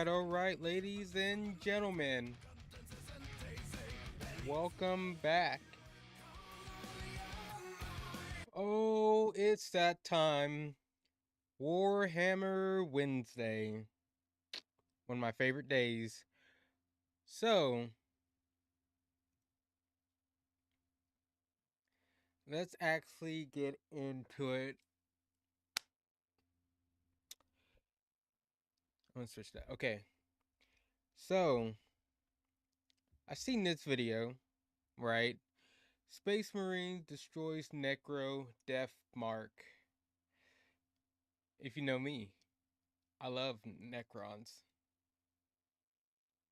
all right, ladies and gentlemen. Welcome back. Oh, it's that time. Warhammer Wednesday. One of my favorite days. So, let's actually get into it. I'm gonna switch that. Okay. So, I seen this video, right? Space Marine destroys Necro Death Mark. If you know me, I love Necrons.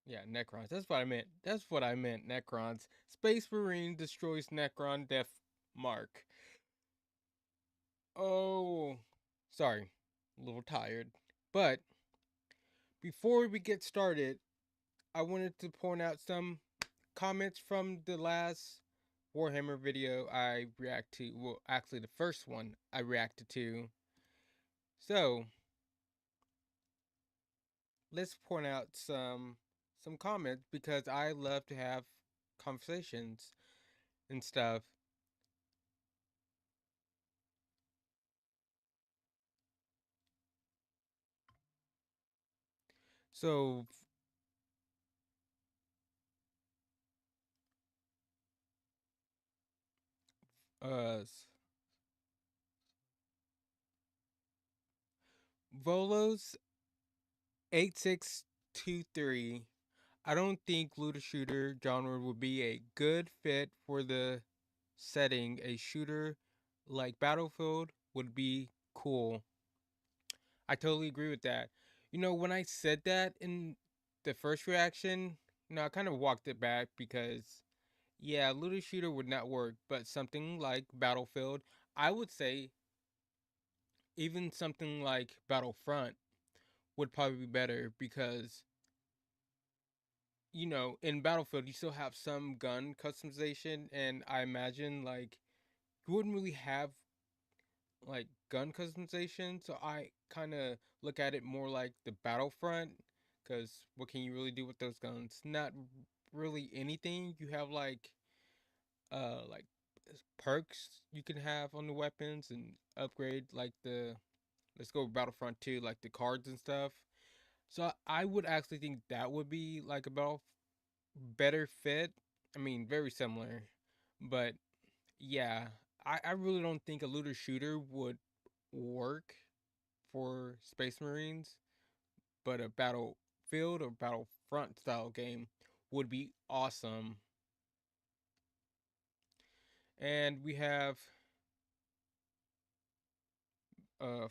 Yeah, Necrons. That's what I meant. That's what I meant, Necrons. Space Marine destroys Necron Death Mark. Oh, sorry. A little tired. But before we get started, I wanted to point out some comments from the last Warhammer video I react to. Well, actually the first one I reacted to. So, let's point out some comments because I love to have conversations and stuff. So, uh Volos 8623. I don't think looter shooter genre would be a good fit for the setting. A shooter like Battlefield would be cool. I totally agree with that. When I said that in the first reaction, I kind of walked it back because yeah, looter shooter would not work, but something like Battlefield, I would say even something like Battlefront would probably be better because in Battlefield you still have some gun customization, and I imagine like you wouldn't really have like gun customization, so I kind of look at it more like the Battlefront, because what can you really do with those guns? Not really anything. You have like perks you can have on the weapons and upgrade, like the let's go Battlefront 2, like the cards and stuff. So I would actually think that would be like a better fit. I mean, very similar, but yeah, I really don't think a looter shooter would work for Space Marines, but a Battlefield or Battlefront style game would be awesome. And we have uh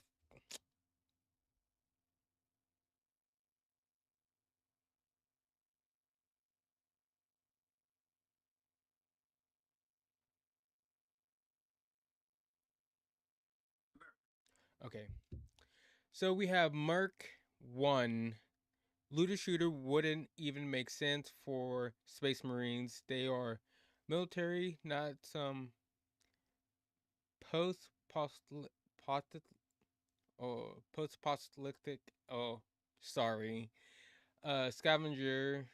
okay. So we have Merc 1. Looter shooter wouldn't even make sense for Space Marines. They are military, not some post post-apocalyptic. Oh, sorry. Scavenger.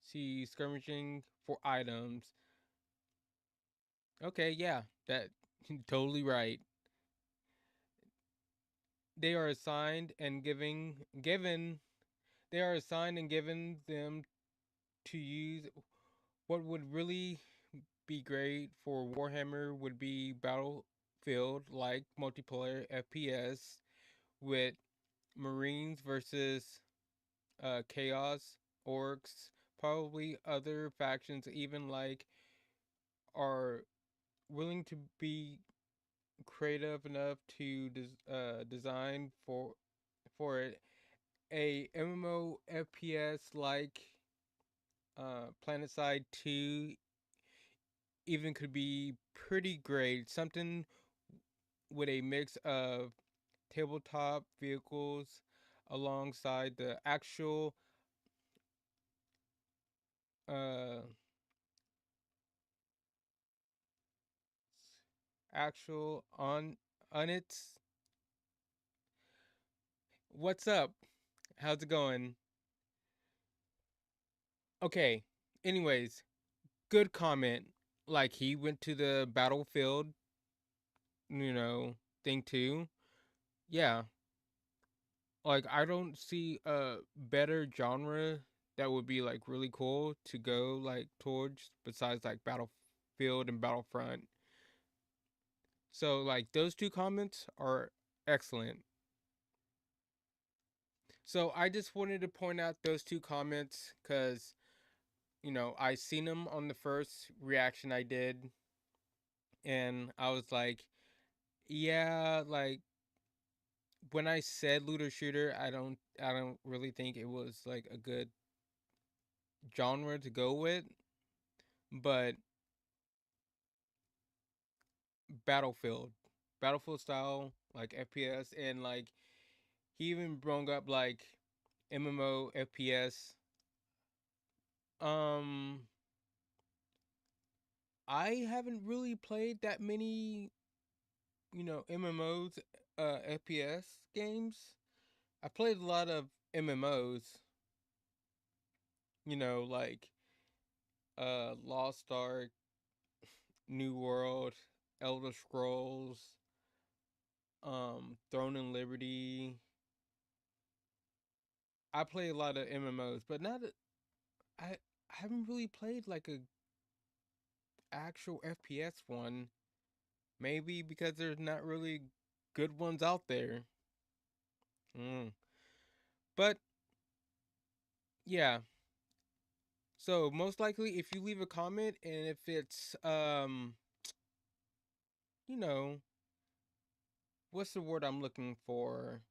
See skirmishing for items. Okay, yeah, that totally right. They are assigned and given. They are assigned and given them to use. What would really be great for Warhammer would be Battlefield like multiplayer FPS with Marines versus Chaos, Orcs, probably other factions even like are willing to be creative enough to design for it. A MMO FPS like PlanetSide 2 even could be pretty great. Something with a mix of tabletop vehicles alongside the uh actual on its. What's up? How's it going? Okay. Anyways, good comment. Like he went to the battlefield, you know, thing too. Yeah. Like I don't see a better genre that would be like really cool to go like towards besides like Battlefield and Battlefront. So like those two comments are excellent. So I just wanted to point out those two comments cuz I seen them on the first reaction I did and I was like, yeah, like when I said looter shooter, I don't really think it was like a good genre to go with, but Battlefield, Battlefield style like FPS, and like he even brought up like MMO FPS. Um, I haven't really played that many, MMOs, FPS games. I played a lot of MMOs, like Lost Ark, New World, Elder Scrolls, Throne and Liberty. I play a lot of MMOs, but not I haven't really played like a actual FPS one. Maybe because there's not really good ones out there. Mm. But yeah. So most likely if you leave a comment and if it's you know, what's the word I'm looking for?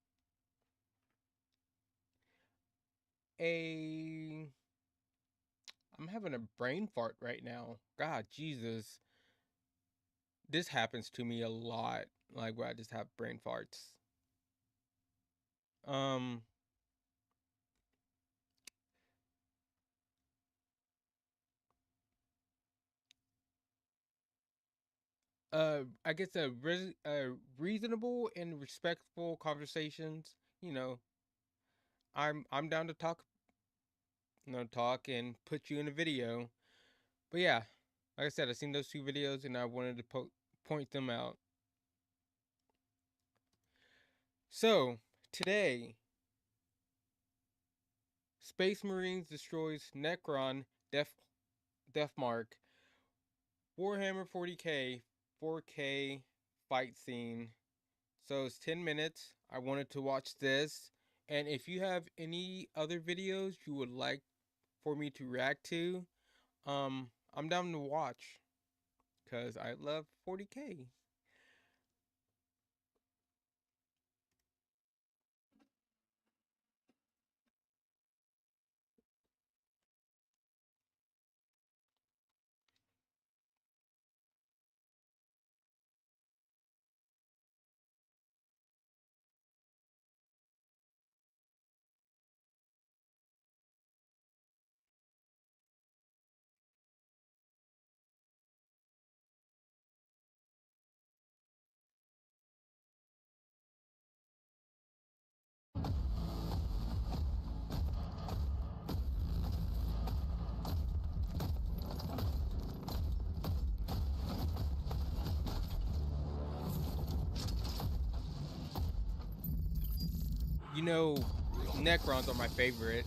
A I'm having a brain fart right now. God, Jesus. This happens to me a lot. Like where I just have brain farts. Um I guess reasonable and respectful conversations. You know, I'm down to talk, talk and put you in a video. But yeah, like I said, I seen those two videos and I wanted to point them out. So today, Space Marines destroys Necron Deathmark, Warhammer 40K 4K fight scene. So it's 10 minutes. I wanted to watch this. And if you have any other videos you would like for me to react to, I'm down to watch because I love 40K. You know, Necrons are my favorite.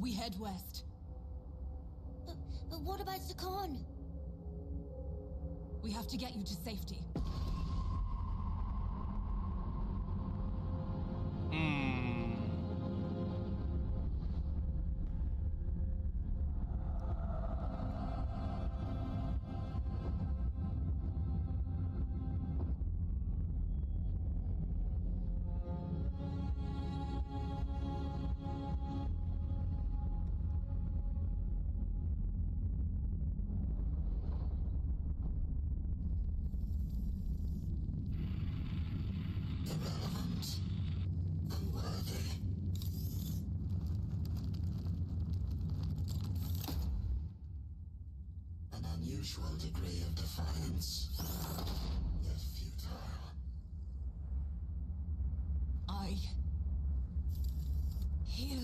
We head west. But what about Sakan? We have to get you to safety. Irrelevant. Unworthy. An unusual degree of defiance. Yet futile. I hear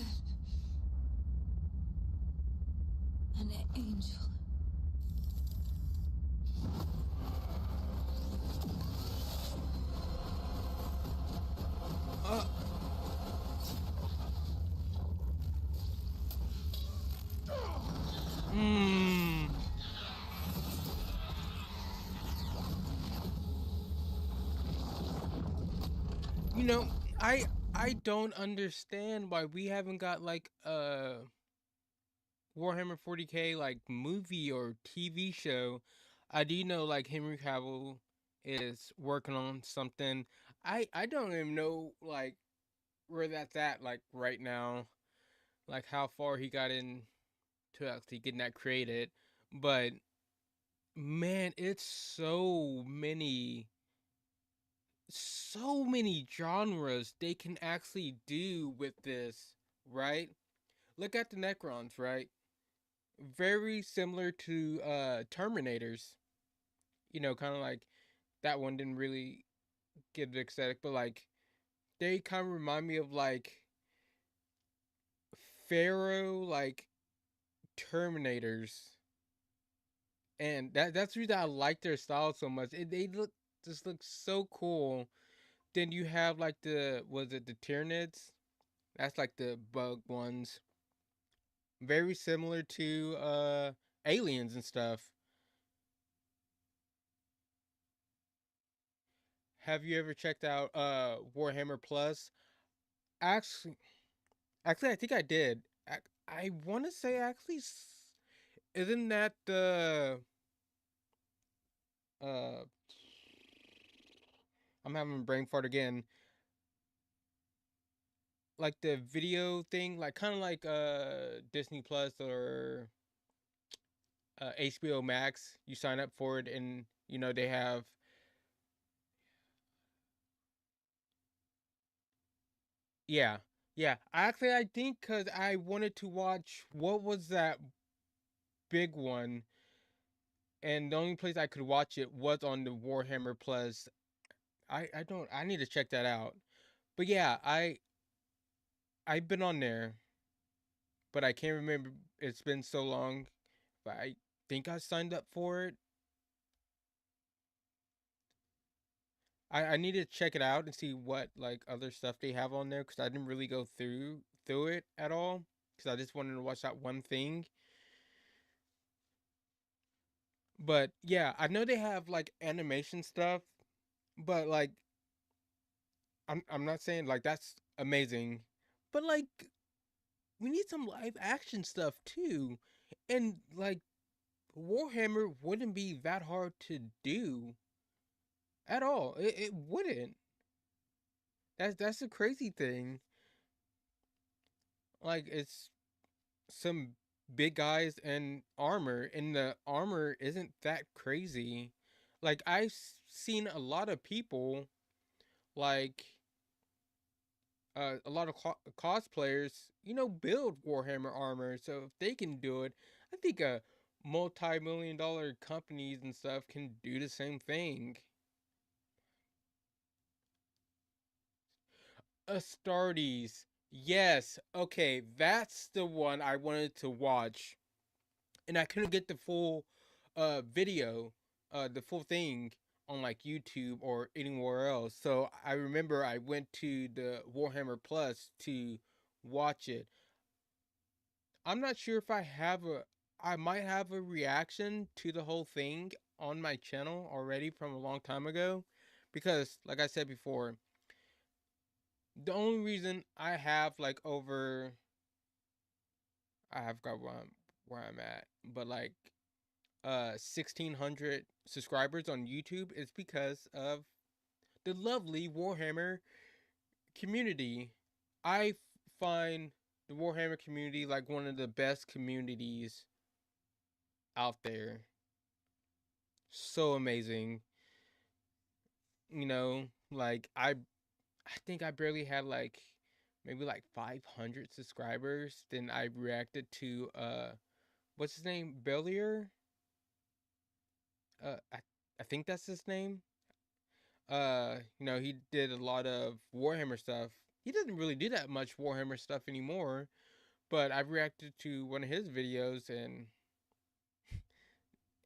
an angel. You know, I don't understand why we haven't got like a Warhammer 40K like movie or TV show. I do know like Henry Cavill is working on something. I don't even know like where that's at like right now, like how far he got in to actually getting that created. But man, it's so many genres they can actually do with this, right? Look at the Necrons, right? Very similar to Terminators. You know, kind of like that one didn't really get the aesthetic, but like they kind of remind me of like Pharaoh, like Terminators, and that's the reason I like their style so much. They look so cool. Then you have like the Tyranids? That's like the bug ones. Very similar to aliens and stuff. Have you ever checked out Warhammer Plus? Actually, actually, I think I did. I want to say actually, isn't that the uh? I'm having a brain fart again. Like the video thing, like kind of like Disney Plus or HBO Max. You sign up for it, and you know they have. Yeah, yeah. Actually, I think because I wanted to watch what was that big one, and the only place I could watch it was on the Warhammer Plus. I don't. I need to check that out. But yeah, I've been on there, but I can't remember. It's been so long. But I think I signed up for it. I need to check it out and see what like other stuff they have on there because I didn't really go through it at all because I just wanted to watch that one thing. But yeah, I know they have like animation stuff, but like I'm not saying like that's amazing, but like we need some live action stuff too. And like Warhammer wouldn't be that hard to do at all. It wouldn't. That's the crazy thing. Like it's some big guys and armor, and the armor isn't that crazy. Like I've seen a lot of people like a lot of cosplayers, you know, build Warhammer armor. So if they can do it, I think multi-million-dollar companies and stuff can do the same thing. Astartes. Yes. Okay, that's the one I wanted to watch. And I couldn't get the full video, the full thing on like YouTube or anywhere else. So I remember I went to the Warhammer Plus to watch it. I'm not sure if I might have a reaction to the whole thing on my channel already from a long time ago, because like I said before, the only reason I have like over, I have got where I'm at, but like 1600 subscribers on YouTube is because of the lovely Warhammer community. I find the Warhammer community like one of the best communities out there. So amazing. You know, like I think I barely had like maybe like 500 subscribers. Then I reacted to what's his name? Bellier? I think that's his name. He did a lot of Warhammer stuff. He doesn't really do that much Warhammer stuff anymore, but I reacted to one of his videos and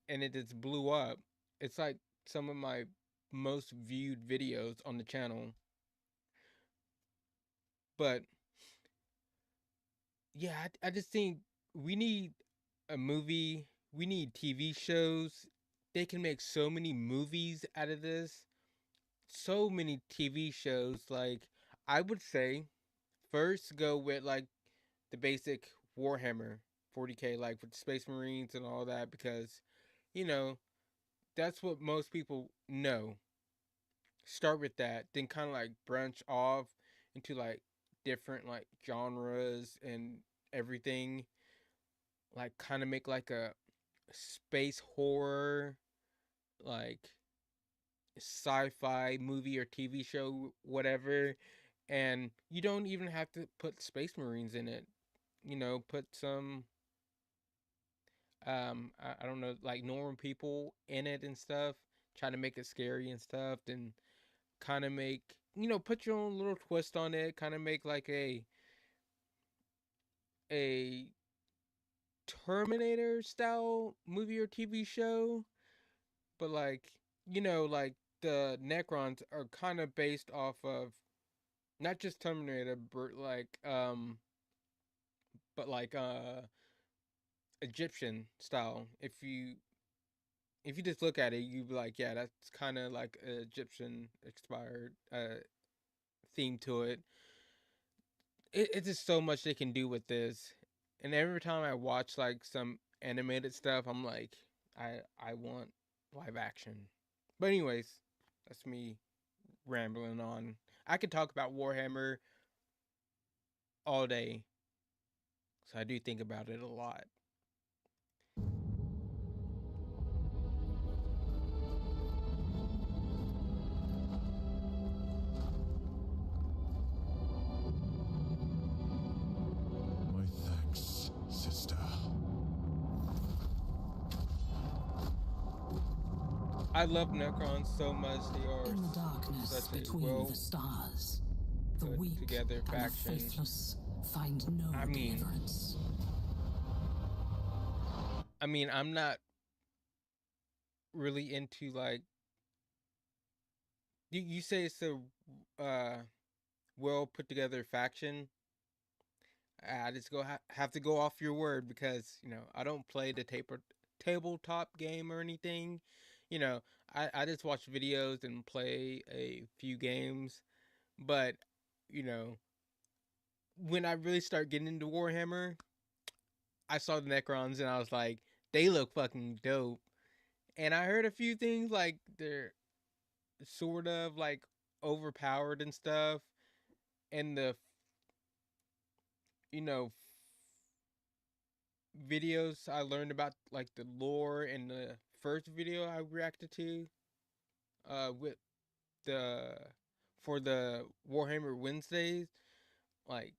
it just blew up. It's like some of my most viewed videos on the channel. But yeah, I just think we need a movie, we need TV shows. They can make so many movies out of this, so many TV shows. Like, I would say first go with like the basic Warhammer 40K, like with the Space Marines and all that, because you know that's what most people know. Start with that, then kind of like branch off into like different like genres and everything. Like kind of make like a space horror, like sci-fi movie or TV show, whatever. And you don't even have to put Space Marines in it. Put some I don't know, like normal people in it and stuff. Try to make it scary and stuff. Then kind of make put your own little twist on it. Kind of make like a Terminator style movie or TV show, but like like the Necrons are kind of based off of not just Terminator, but like Egyptian style. If you just look at it, you'd be like, yeah, that's kind of like an Egyptian inspired theme to it. It's just so much they can do with this, and every time I watch like some animated stuff, I'm like, I want live action. But anyways, that's me rambling on. I could talk about Warhammer all day, so I do think about it a lot. My thanks, sister. I love Necrons so much. They are In the darkness such a between the stars, the put weak together and the faction. faithless find no deliverance. I mean, I'm not really into like you say it's a well put together faction. I just have to go off your word because I don't play the tabletop game or anything. I just watch videos and play a few games, but you know when I really start getting into Warhammer, I saw the Necrons and I was like, they look fucking dope. And I heard a few things like they're sort of like overpowered and stuff, and the you know videos I learned about like the lore in the first video I reacted to with the for the Warhammer Wednesdays, like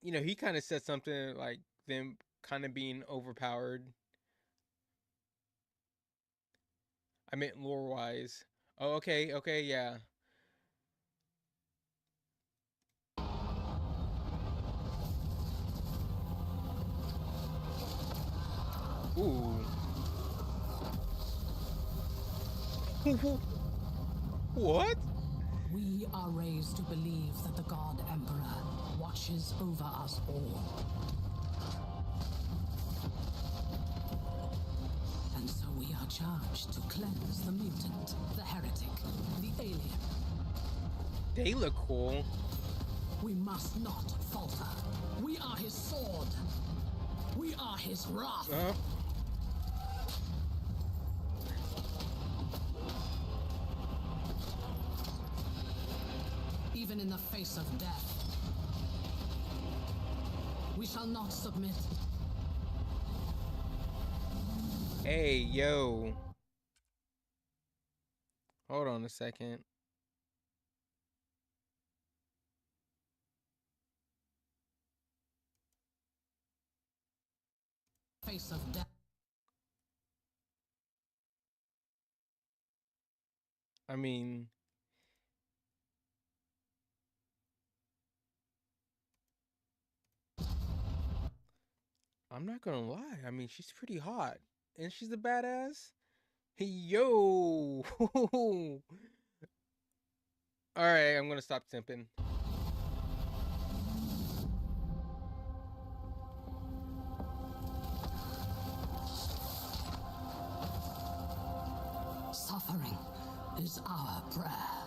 he kind of said something like them kind of being overpowered. I meant lore wise. Oh, okay, yeah. Ooh. What? We are raised to believe that the God Emperor watches over us all. charged to cleanse the mutant, the heretic, the alien. They look cool. We must not falter. We are his sword. We are his wrath. Even in the face of death, we shall not submit. Hey, yo. Hold on a second. Face of death. I mean, I'm not gonna lie. I mean, she's pretty hot. And she's a badass. Hey, yo. Alright, I'm gonna stop simping. Suffering is our prayer.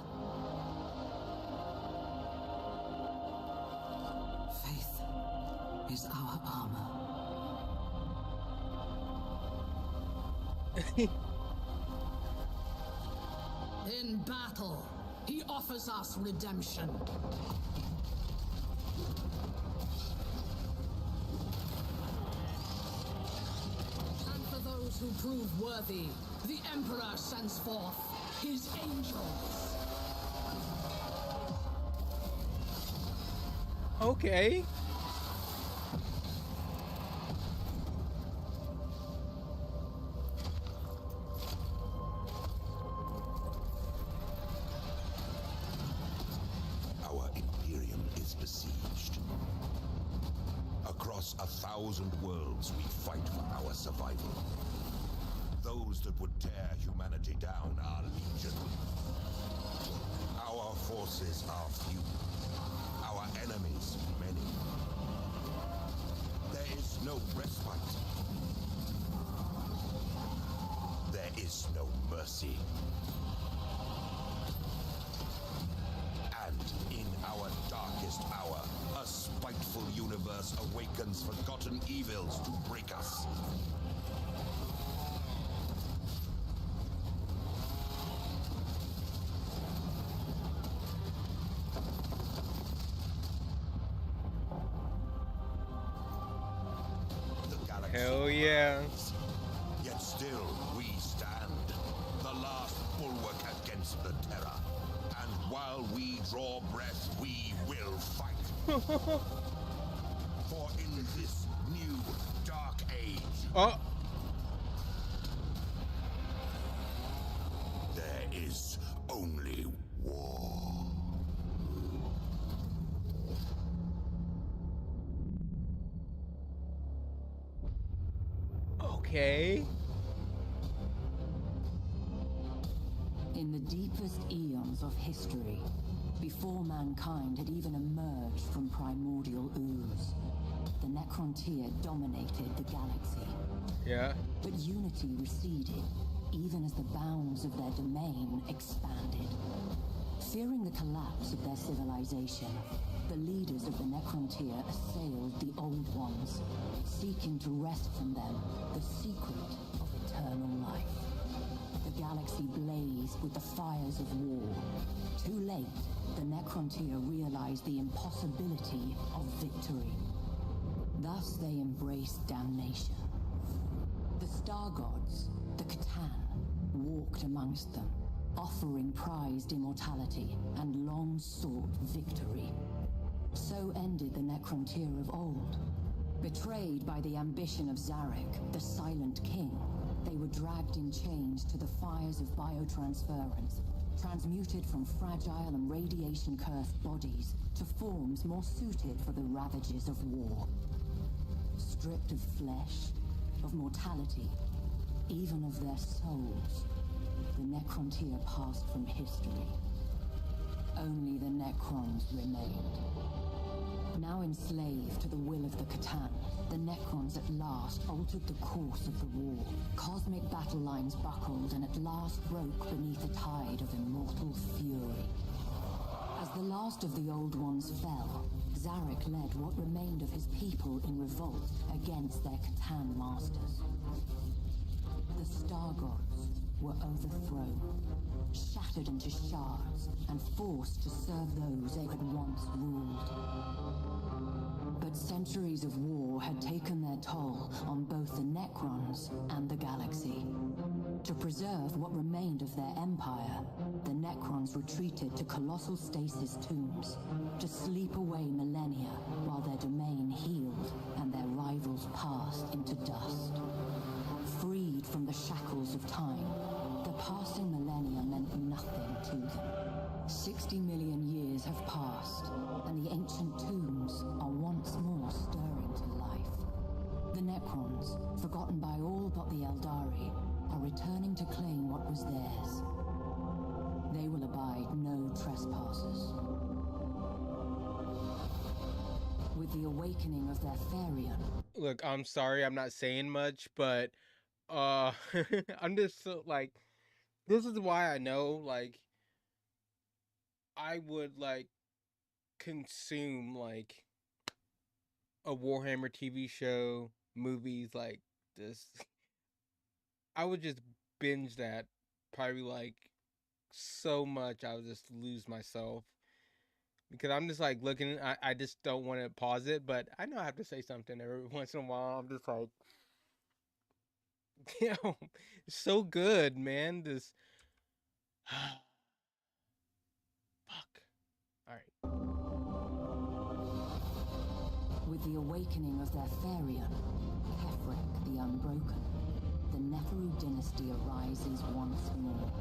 Faith is our armor. In battle, he offers us redemption. And for those who prove worthy, the Emperor sends forth his angels. Okay. Our Imperium is besieged. Across 1,000 worlds, we fight for our survival. Those that would tear humanity down are legion. Our forces are few. Our enemies many. There is no respite. There is no mercy. And in our darkest hour, a spiteful universe awakens forgotten evils to break us. The galaxy Hell yeah. burns. Yet still we stand, the last bulwark against the terror. And while we draw breath, we will fight. For in this new dark age, Oh. there is only war. Okay. In the deepest eons of history, before mankind had even emerged from primordial ooze, the Necrontyr dominated the galaxy. Yeah. But unity receded, even as the bounds of their domain expanded. Fearing the collapse of their civilization, the leaders of the Necrontyr assailed the Old Ones, seeking to wrest from them the secret of eternal life. The galaxy blazed with the fires of war. Too late, the Necrontyr realized the impossibility of victory. Thus they embraced damnation. The Star Gods, the Catan, walked amongst them, offering prized immortality and long-sought victory. So ended the Necrontyr of old. Betrayed by the ambition of Zarek, the Silent King, they were dragged in chains to the fires of biotransference, transmuted from fragile and radiation-cursed bodies to forms more suited for the ravages of war. Stripped of flesh, of mortality, even of their souls, the Necrontyr passed from history. Only the Necrons remained. Now enslaved to the will of the Catan, the Necrons at last altered the course of the war. Cosmic battle lines buckled and at last broke beneath a tide of immortal fury. As the last of the Old Ones fell, Zarek led what remained of his people in revolt against their Catan masters. The Star Gods were overthrown, shattered into shards, and forced to serve those they had once ruled. But centuries of war had taken their toll on both the Necrons and the galaxy. To preserve what remained of their empire, the Necrons retreated to colossal stasis tombs, to sleep away millennia while their domain healed and their rivals passed into dust. Freed from the shackles of time, the passing millennia meant nothing to them. 60 million years have passed, and the ancient tombs are once more stirring to life. The Necrons, forgotten by all but the Eldari, are returning to claim what was theirs. They will abide no trespassers. With the awakening of their Therion... Look, I'm sorry, I'm not saying much, but I'm just so, like, this is why I know, like, I would like consume like a Warhammer TV show, movies like this. I would just binge that probably like so much I would just lose myself. Because I'm just like looking, I just don't want to pause it, but I know I have to say something every once in a while. I'm just like, you know, it's so good, man. This fuck. All right. With the awakening of their Therion, Kefric the Unbroken, the Neferu dynasty arises once more.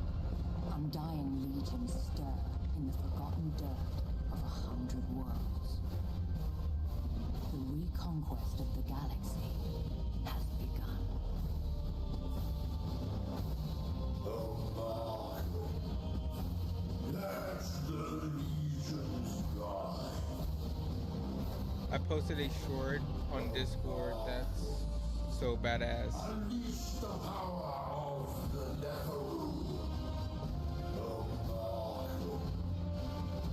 Undying legions stir in the forgotten dirt of 100 worlds. The reconquest of the galaxy has begun. Let the legions die. I posted a short on Discord that's so badass. Unleash the power of the Neferu.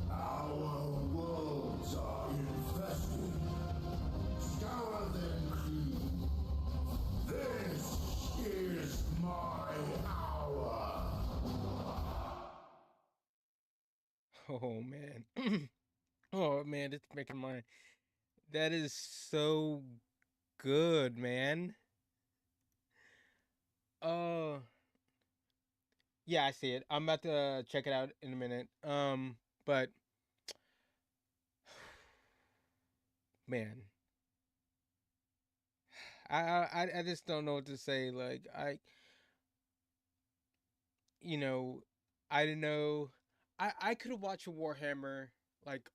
Our worlds are infested. Scour them clean. This is my hour. Oh man. Oh man, it's making my that is so good, man. Yeah, I see it. I'm about to check it out in a minute. But man, I just don't know what to say. Like you know, I don't know. I could watch a Warhammer like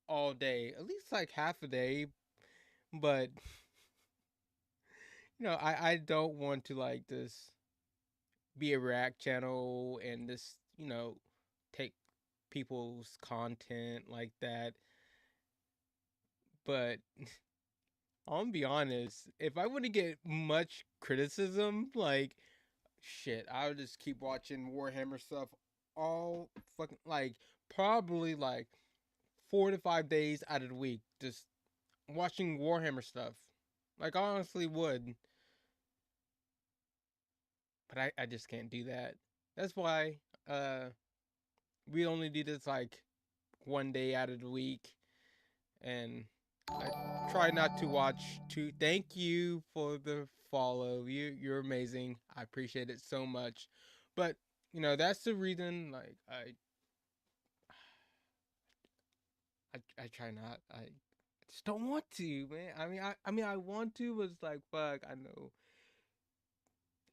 all day, at least like half a day. But you know, I don't want to like this be a react channel and just take people's content like that. But I'm gonna be honest, if I wouldn't get much criticism, like shit, I would just keep watching Warhammer stuff all fucking like probably like 4 to 5 days out of the week, just watching Warhammer stuff. Like I honestly would. But I just can't do that. That's why we only do this like one day out of the week, and I try not to watch too. Thank you for the follow. You're amazing. I appreciate it so much. But you know that's the reason. Like I try not. I just don't want to, man. I mean I want to, but it's like fuck. I know.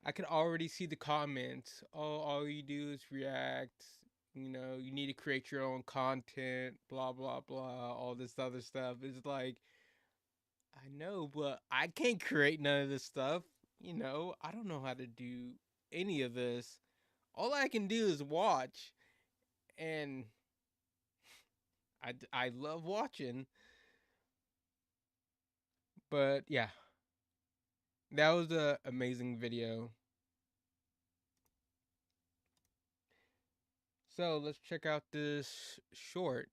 I can already see the comments. Oh, all you do is react. You know, you need to create your own content, blah, blah, blah, all this other stuff. It's like, I know, but I can't create none of this stuff. You know, I don't know how to do any of this. All I can do is watch. And I love watching. But yeah, that was a amazing video. So let's check out this short.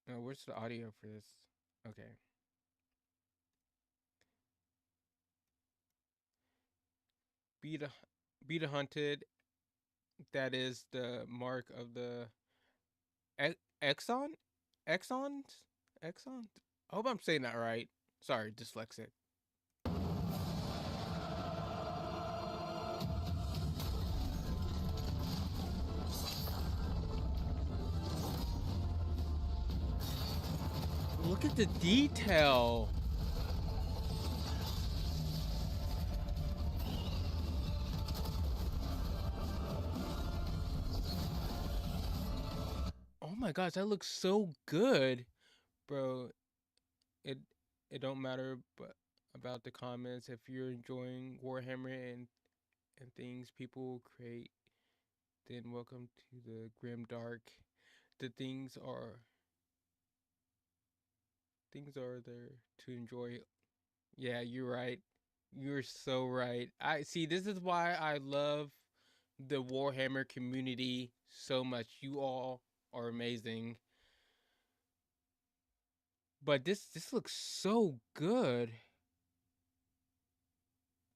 Oh, where's the audio for this? Okay. Be the be the hunted. That is the mark of the Exxon? Exxons? Exxon? I hope I'm saying that right. Sorry, dyslexic. Look at the detail. Oh my gosh, that looks so good. Bro, it it don't matter but about the comments if you're enjoying Warhammer and things people create, then welcome to the grim dark. The things are there to enjoy. Yeah, you're right. You're so right. I see, this is why I love the Warhammer community so much. You all are amazing. But this looks so good.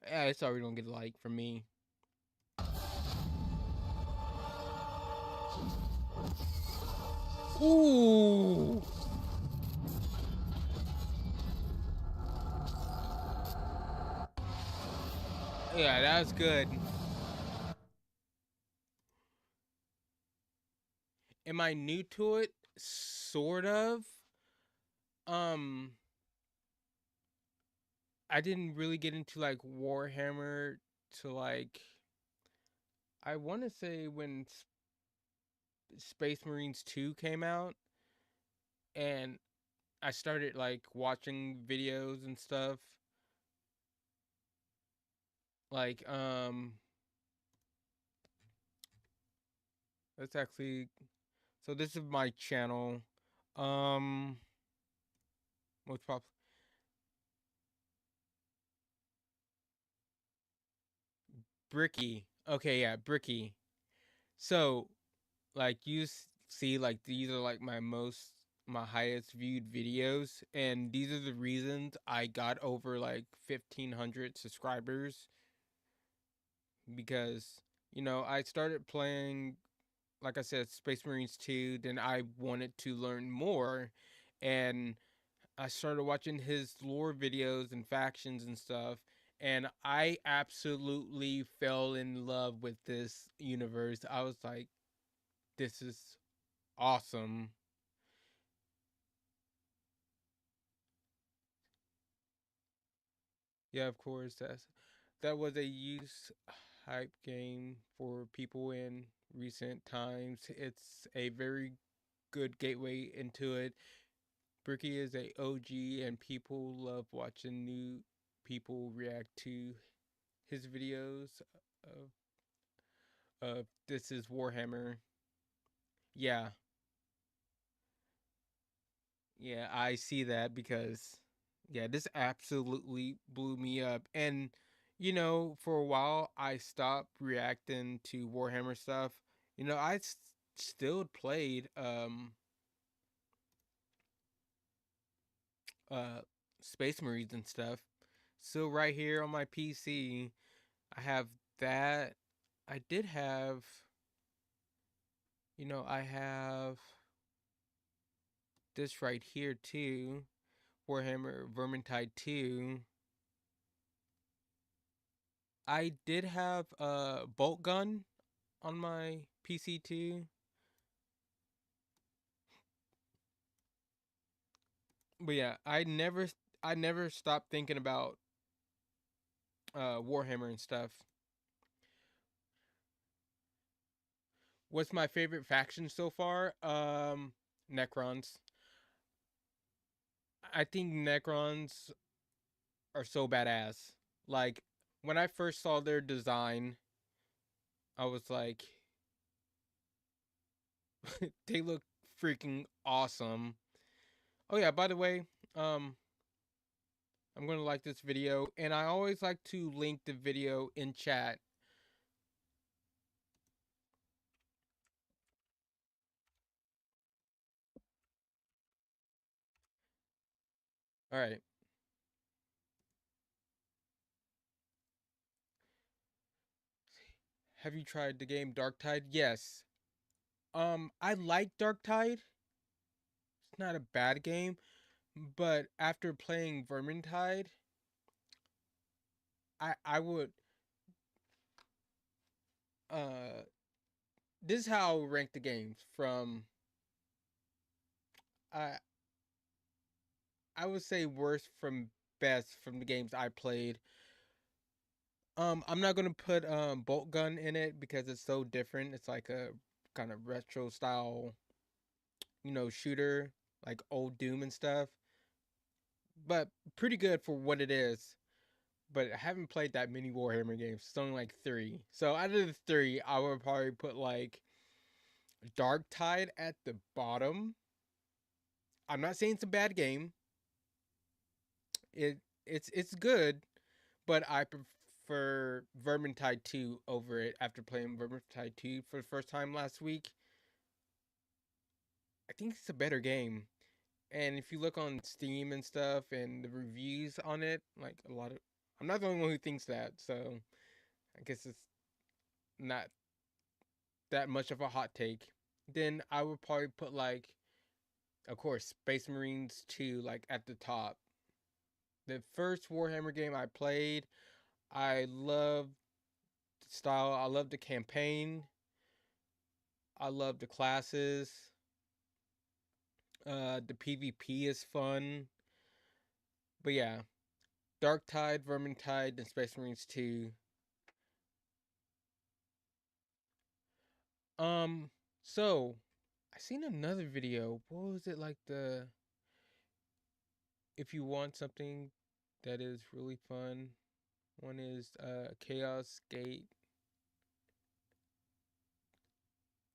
Yeah, it's already gonna get a like from me. Ooh. Yeah, that's good. Am I new to it? Sort of. Um, I didn't really get into like Warhammer to like I want to say when Space Marines 2 came out, and I started like watching videos and stuff. Like let's actually, so this is my channel. Um most pop Bricky. Okay, yeah, Bricky. So, like see, like these are like my highest viewed videos, and these are the reasons I got over like 1,500 subscribers, because I started playing, like I said, Space Marines 2, then I wanted to learn more, and I started watching his lore videos and factions and stuff, and I absolutely fell in love with this universe. I was like, this is awesome. Yeah, of course, that was a use hype game for people in recent times. It's a very good gateway into it. Bricky is a OG, and people love watching new people react to his videos of this is Warhammer. Yeah, yeah, I see that because yeah, this absolutely blew me up. And for a while I stopped reacting to Warhammer stuff. I still played uh Space Marines and stuff. So right here on my PC, I have that. I did have, I have this right here too, Warhammer Vermintide 2. I did have a bolt gun on my PC too. But yeah, I never stopped thinking about Warhammer and stuff. What's my favorite faction so far? Necrons. I think Necrons are so badass. Like, when I first saw their design, I was like, they look freaking awesome. Oh yeah, by the way, um, I'm gonna like this video, and I always like to link the video in chat. All right. Have you tried the game Dark Tide? Yes. I like Dark Tide. It's not a bad game, but after playing Vermintide, I would uh this is how I would rank the games from I I would say worst from best from the games I played. I'm not gonna put Bolt Gun in it because it's so different. It's like a kind of retro style, shooter, like old Doom and stuff. But pretty good for what it is. But I haven't played that many Warhammer games. It's only like three. So out of the three, I would probably put like Dark Tide at the bottom. I'm not saying it's a bad game. It's good, but I prefer Vermintide 2 over it after playing Vermintide 2 for the first time last week. I think it's a better game. And if you look on Steam and stuff and the reviews on it, like a lot of I'm not the only one who thinks that, so I guess it's not that much of a hot take. Then I would probably put like of course Space Marines 2 like at the top. The first Warhammer game I played, I love the style, I love the campaign, I love the classes. The PvP is fun. But yeah, Dark Tide, Vermintide, and Space Marines 2. Um, so I seen another video. What was it like the if you want something that is really fun? One is Chaos Gate.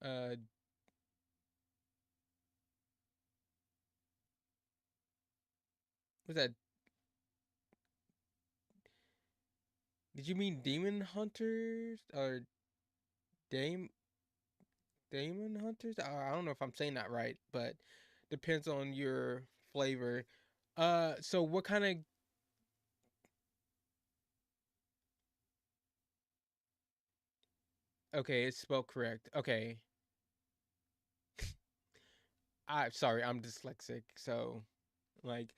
Uh was that did you mean Demon Hunters or Dame Demon Hunters? I don't know if I'm saying that right, but depends on your flavor. So what kind of okay, it's spelled correct. Okay. I sorry, I'm dyslexic. So like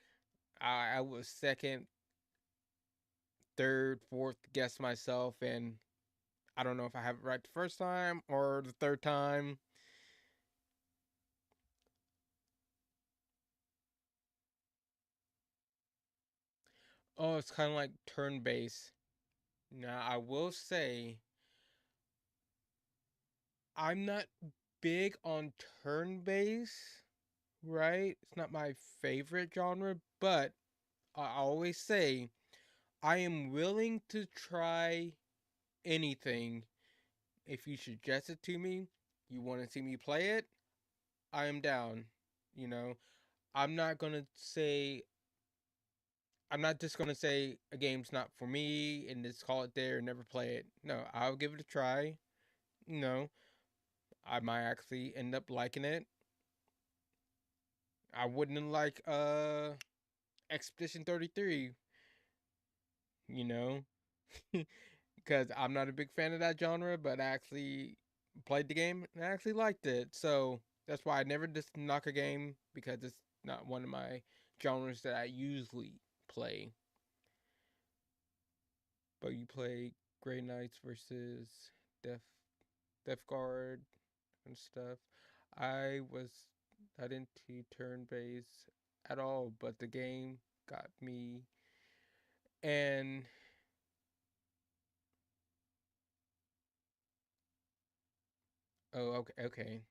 I was second, third, fourth guess myself and I don't know if I have it right the first time or the third time. Oh, it's kind of like turn based. Now, I will say I'm not big on turn based, right? It's not my favorite genre, but I always say I am willing to try anything if you suggest it to me. You want to see me play it? I am down. You know, I'm not going to say I'm not just gonna say a game's not for me and just call it there and never play it. No, I'll give it a try. You know, I might actually end up liking it. I wouldn't like Expedition 33, you know, because I'm not a big fan of that genre, but I actually played the game and I actually liked it. So that's why I never just knock a game because it's not one of my genres that I usually play. But you play Grey Knights versus Death Death Guard and stuff. I was not into turn based at all, but the game got me. And oh, okay, okay,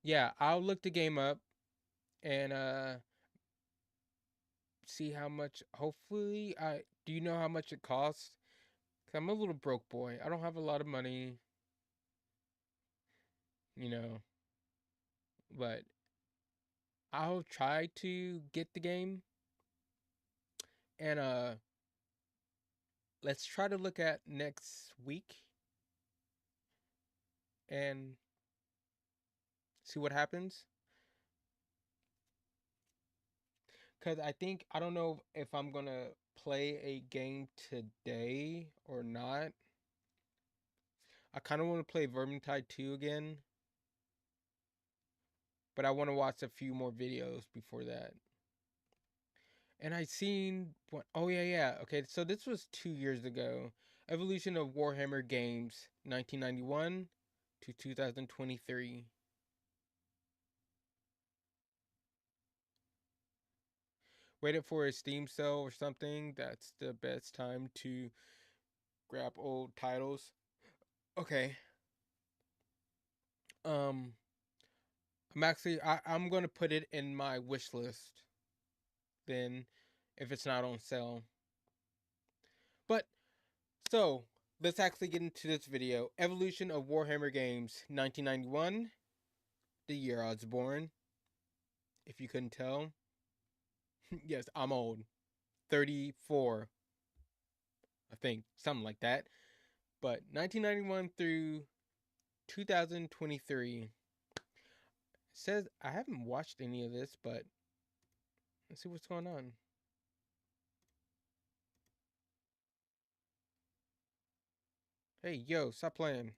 yeah, I'll look the game up and see how much. Hopefully, I do. You know how much it costs? 'Cause I'm a little broke boy. I don't have a lot of money, you know. But I'll try to get the game, and let's try to look at next week and see what happens. Cause I don't know if I'm gonna play a game today or not. I kind of want to play Vermintide 2 again, but I want to watch a few more videos before that. And I seen what? Oh yeah. Okay, so this was 2 years ago. Evolution of Warhammer games, 1991 to 2023. Waited for a Steam sale or something. That's the best time to grab old titles. Okay. Um, I'm gonna put it in my wish list. Then, if it's not on sale. But so let's actually get into this video. Evolution of Warhammer games, 1991, the year I was born. If you couldn't tell, yes, I'm old. 34, I think, something like that. But 1991 through 2023. Says I haven't watched any of this, but let's see what's going on. Hey, yo, stop playing.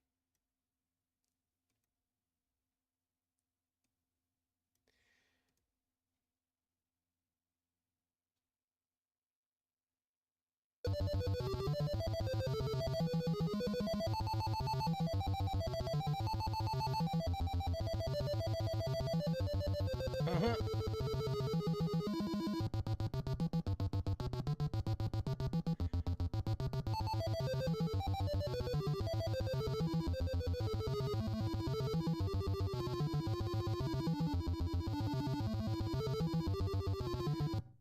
Uh-huh.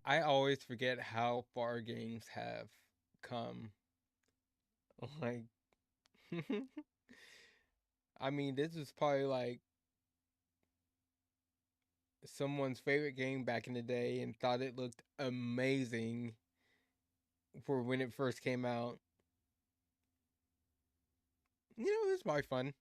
I always forget how far games have come. Like, I mean, this is probably like someone's favorite game back in the day and thought it looked amazing for when it first came out. You know, it's probably fun.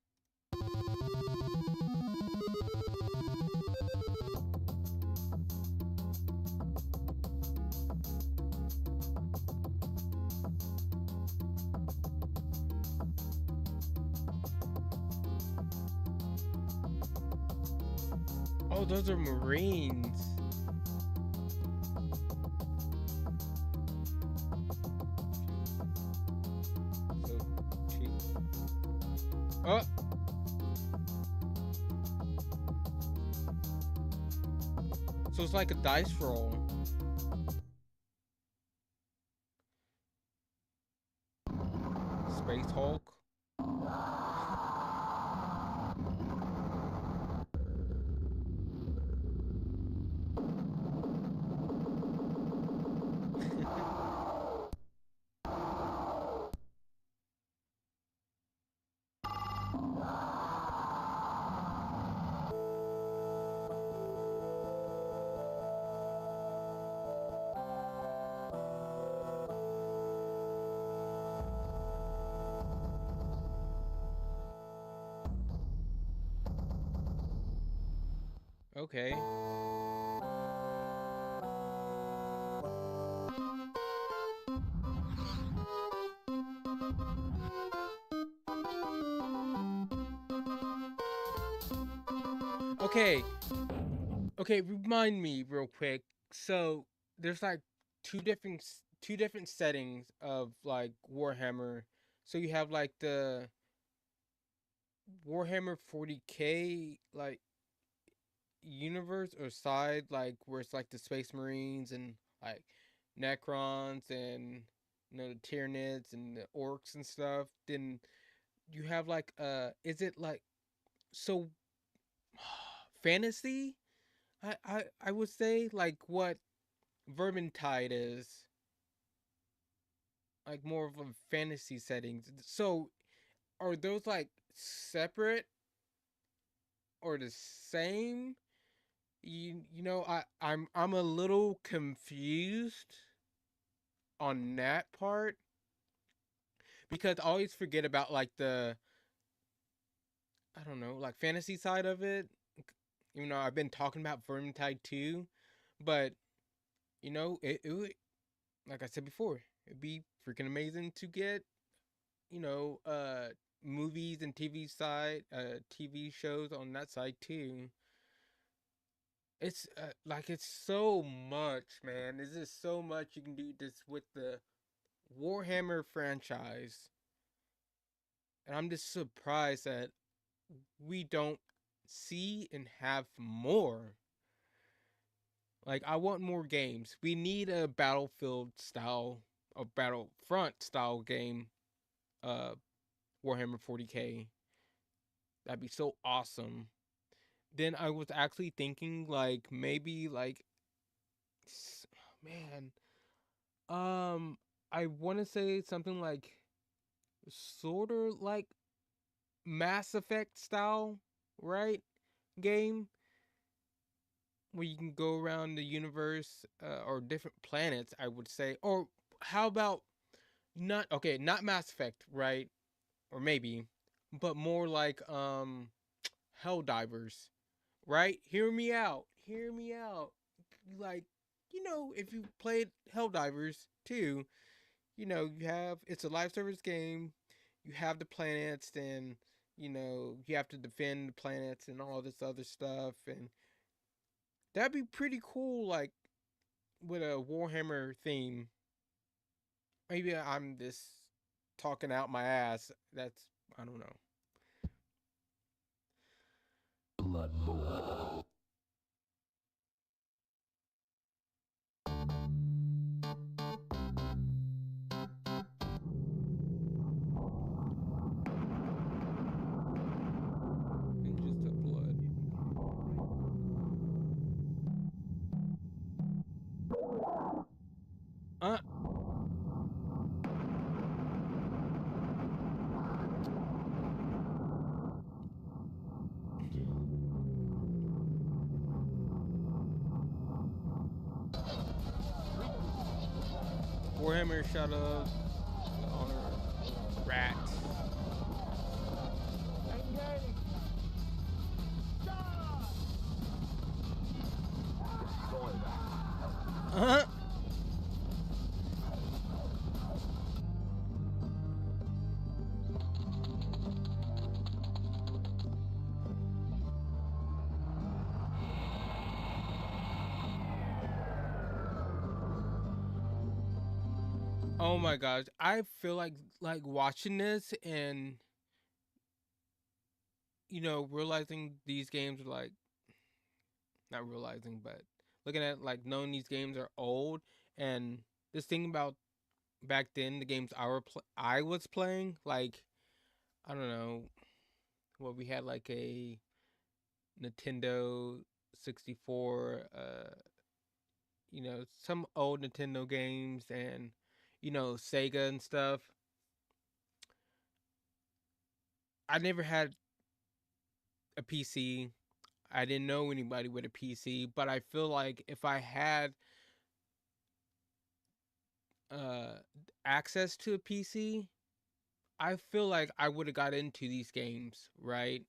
Oh, those are Marines. So, two. Oh! So it's like a dice roll. Space Hulk. Okay. Okay. Okay, remind me real quick. So there's like two different settings of like Warhammer. So you have like the Warhammer 40K like universe or side, like where it's like the Space Marines and like Necrons and the Tyranids and the Orcs and stuff. Then you have like is it like so fantasy? I would say like what Vermintide is, like more of a fantasy settings. So are those like separate or the same? you know, I'm a little confused on that part because I always forget about like the, I don't know, like fantasy side of it. Even though I've been talking about Vermintide 2, but you know, it would, like I said before, it'd be freaking amazing to get, you know, movies and TV shows on that side too. It's like it's so much, man. There's just so much you can do just with the Warhammer franchise, and I'm just surprised that we don't see and have more. Like I want more games. We need a Battlefield style, a Battlefront style game. Uh, Warhammer 40K. That'd be so awesome. Then I was actually thinking like maybe like, man, I want to say something like sort of like Mass Effect style, right? Game where you can go around the universe or different planets, I would say. Or how about not okay, not Mass Effect, right? Or maybe, but more like Helldivers, right? Hear me out. Hear me out. Like, you know, if you played Helldivers too, you know, you have it's a live service game. You have the planets, and you know you have to defend the planets and all this other stuff, and that'd be pretty cool. Like with a Warhammer theme. Maybe I'm just talking out my ass. That's I don't know. Blood Bowl. Ninjas of Blood. Uh. Warhammer Shadow of the Honor Rat. Uh-huh. Oh my gosh, I feel like watching this and you know realizing these games are like not realizing, but looking at like knowing these games are old and this thing about back then the games I was playing like I don't know what we had like a Nintendo 64 you know some old Nintendo games and you know Sega and stuff. I never had a PC. I didn't know anybody with a PC, but I feel like if I had uh access to a PC, I feel like I would have got into these games, right?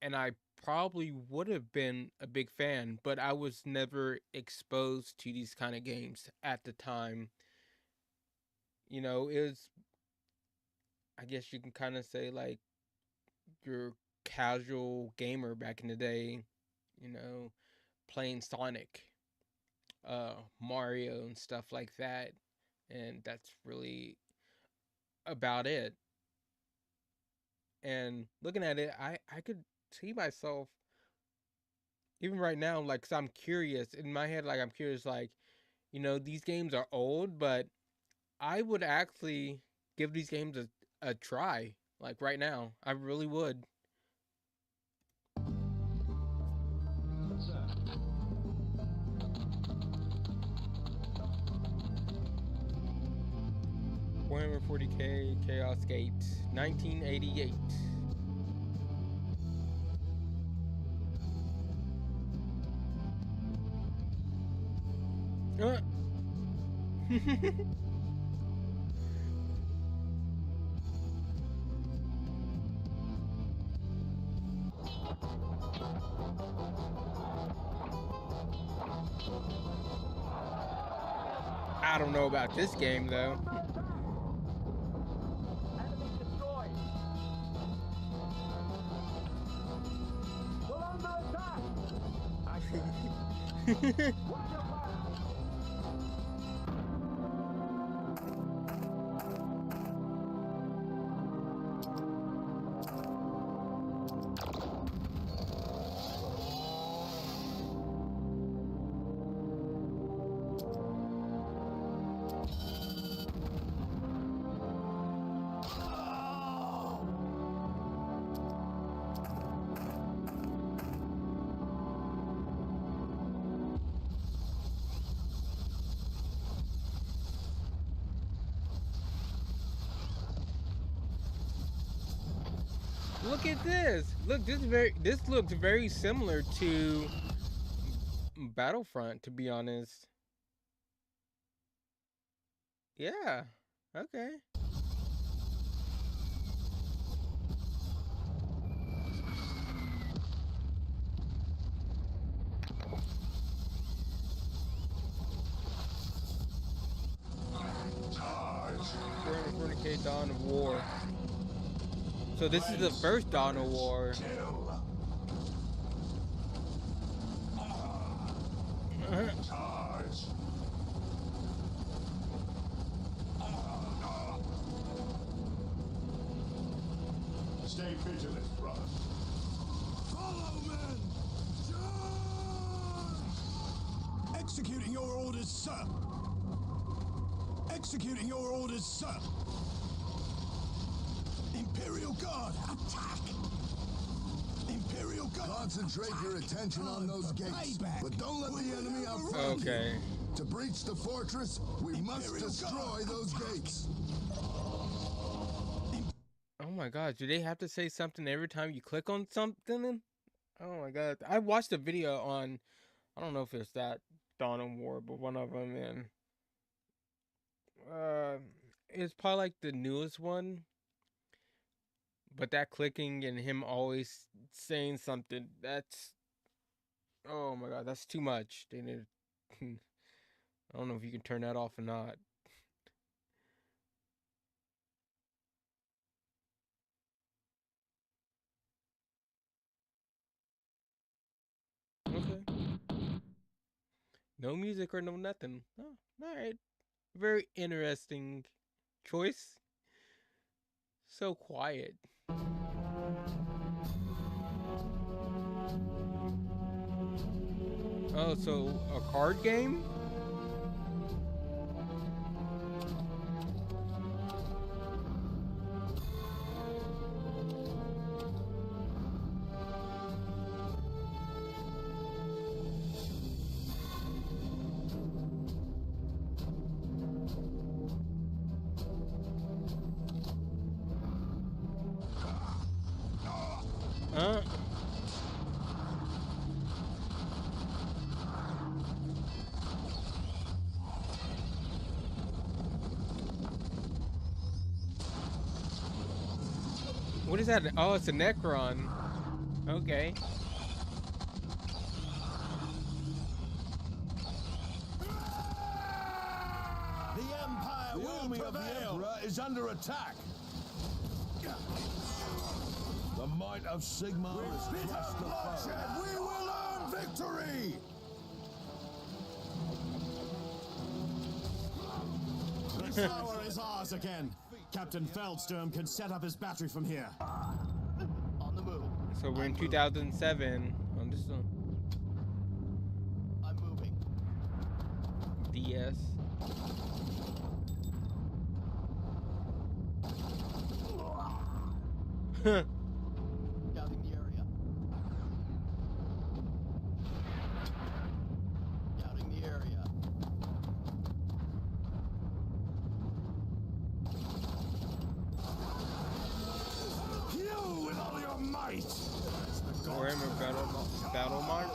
And I probably would have been a big fan, but I was never exposed to these kind of games at the time. You know, it was I guess you can kind of say like your casual gamer back in the day, you know, playing Sonic, Mario and stuff like that. And that's really about it. And looking at it, I could see myself even right now, like, cause I'm curious in my head, like I'm curious, like, you know, these games are old, but I would actually give these games a try, like right now. I really would. Warhammer 40K Chaos Gate, 1988. I don't know about this game though. Look at this. Look, this looks very similar to Battlefront, to be honest. Yeah. Okay. Fornicate Dawn of War. So this is the first Dawn of War. Stay vigilant, brother. Follow, men! Charge! Executing your orders, sir. Executing your orders, sir. Imperial Guard, attack! Imperial Guard, Concentrate your attention on those gates, but don't let the enemy out front. Okay. To breach the fortress, we must destroy those gates. Oh my god, do they have to say something every time you click on something? Oh my god. I watched a video on, I don't know if it's that Dawn of War, but one of them, and it's probably like the newest one. But that clicking and him always saying something, that's, oh my god, that's too much. They need, I don't know if you can turn that off or not. Okay. No music or no nothing. Oh, alright. Very interesting choice. So quiet. Oh, so a card game? What is that? Oh, it's a Necron. Okay. the Empire will prevail. The Emperor is under attack. The might of Sigmar is crushed the foe. We will earn victory! The tower is ours again. Captain Feldsturm can set up his battery from here. On the move. So we're in 2007 on this one. I'm moving. DS. Huh. Scouting the area. Scouting the area. You with all your might! Warhammer Battle Mark.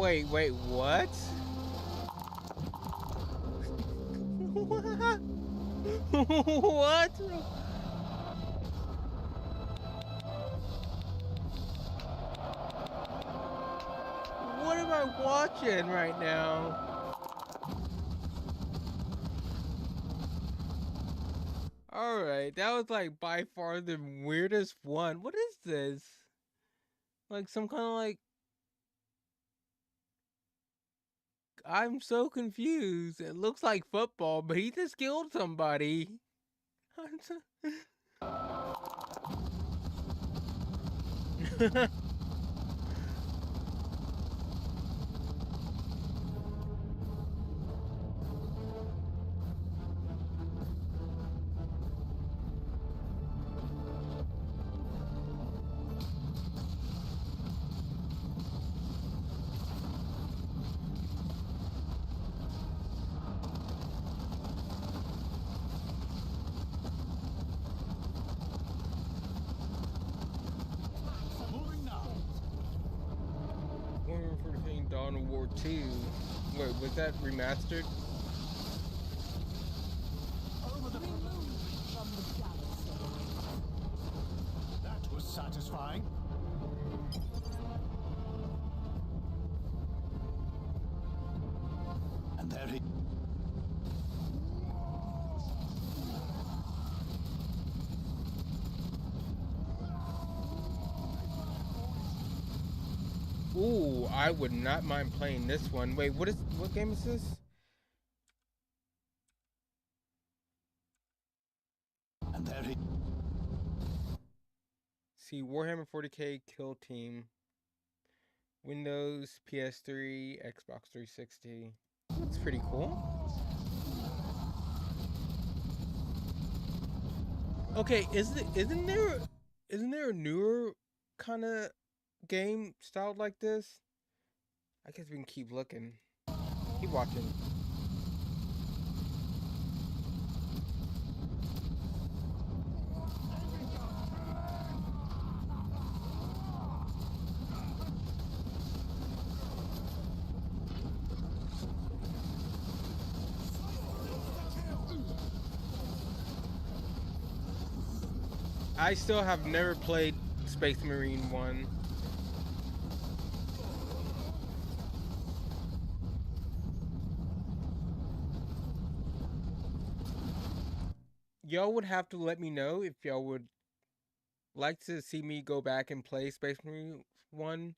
Wait, what? What? What am I watching right now? Alright, that was like by far the weirdest one. What is this? Like some kind of like... I'm so confused. It looks like football, but he just killed somebody. Moving now. Warhammer 40K Dawn of War 2. Wait, was that remastered? Over the That was satisfying. And there he... Ooh, I would not mind playing this one. Wait, what game is this? And there he... See, Warhammer 40K Kill Team. Windows, PS3, Xbox 360. Looks pretty cool. Okay, isn't there a newer kind of game styled like this? I guess we can keep looking. Keep watching. I still have never played Space Marine 1. Y'all would have to let me know if y'all would like to see me go back and play Space Marine 1.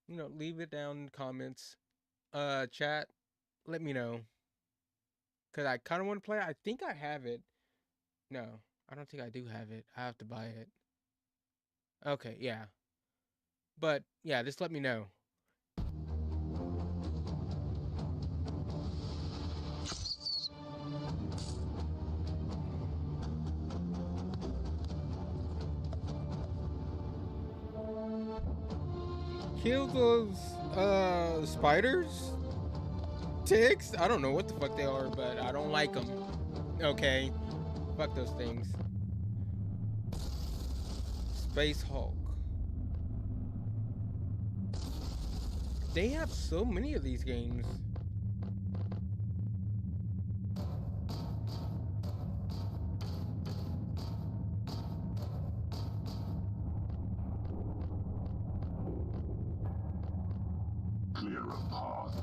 You know, leave it down in the comments. Chat, let me know. Cause I kinda wanna play it. I think I have it. No, I don't think I do have it. I have to buy it. Okay, yeah. But yeah, just let me know. Kill those spiders? Ticks? I don't know what the fuck they are, but I don't like them. Okay. Fuck those things. Space Hulk. They have so many of these games. Clear a path.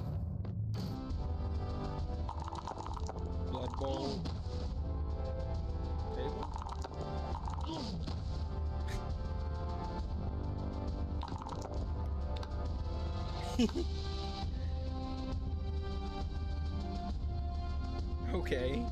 Blood Bowl. Table? Okay.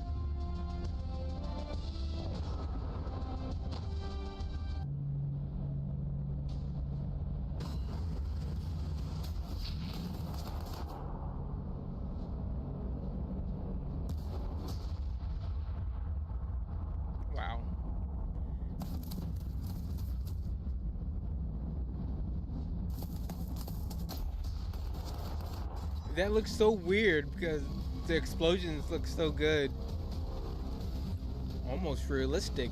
Wow. That looks so weird because the explosions look so good. Almost realistic.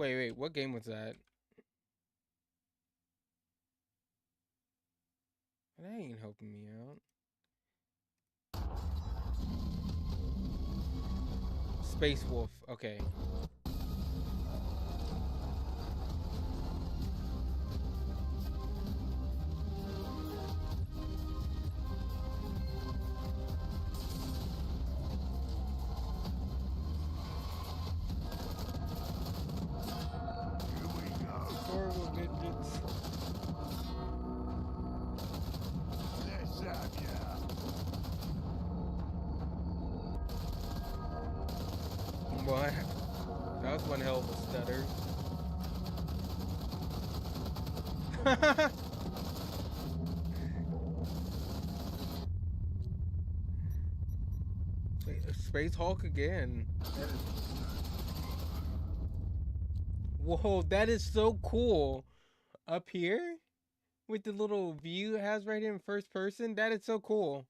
Wait, what game was that? That ain't helping me out. Space Wolf, okay. Horrible vengeance. Let's have ya. What? That was one hell of a stutter. Space Hulk again. Whoa, that is so cool. Up here? With the little view it has right here in first person? That is so cool.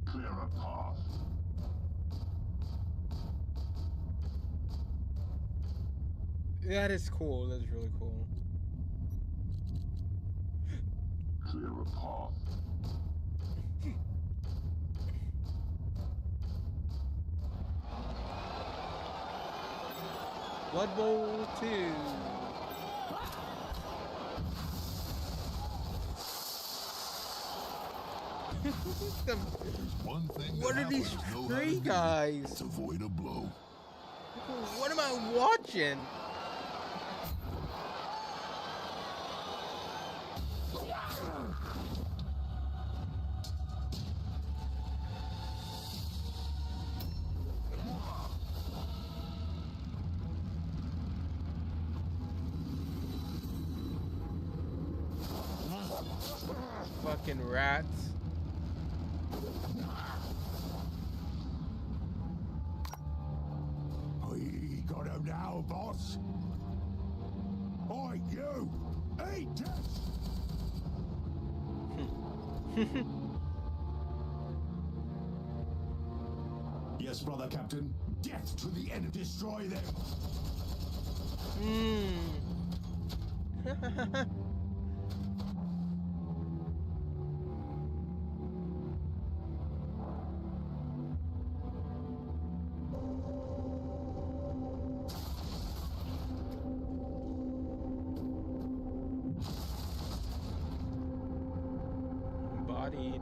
Clear a path. That is cool. That's really cool. Clear a path. Blood Bowl 2. One thing What that are these Halflings know how to tree do. guys? To avoid a blow. What am I watching? Fucking rats. We got him now, boss. Oi, you! Eat this! Yes, brother Captain. Death to the enemy! Destroy them! Bodied.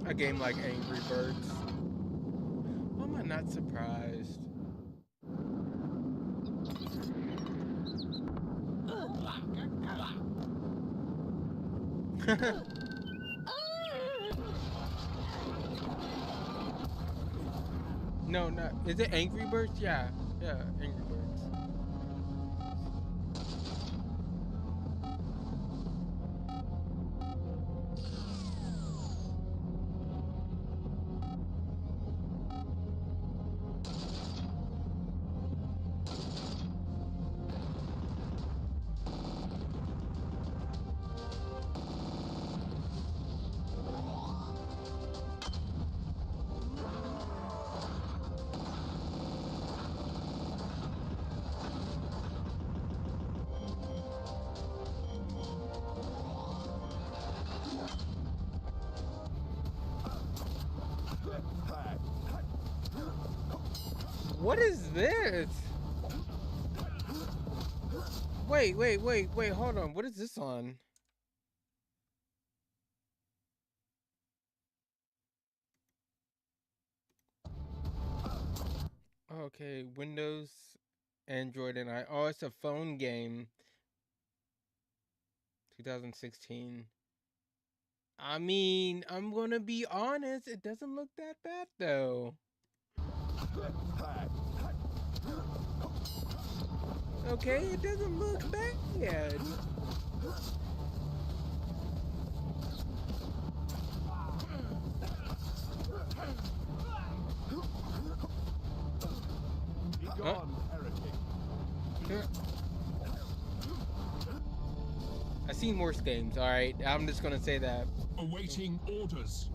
A game like Angry Birds. Why am I not surprised? No, no. Is it Angry Birds? Yeah. Yeah, Angry Birds. What is this? Wait, hold on. What is this on? Okay, Windows, Android, and I. Oh, it's a phone game. 2016. I mean, I'm gonna be honest. It doesn't look that bad, though. Okay, it doesn't look bad. Be gone, heretic. seen worse games. All right, I'm just gonna say that. Awaiting orders.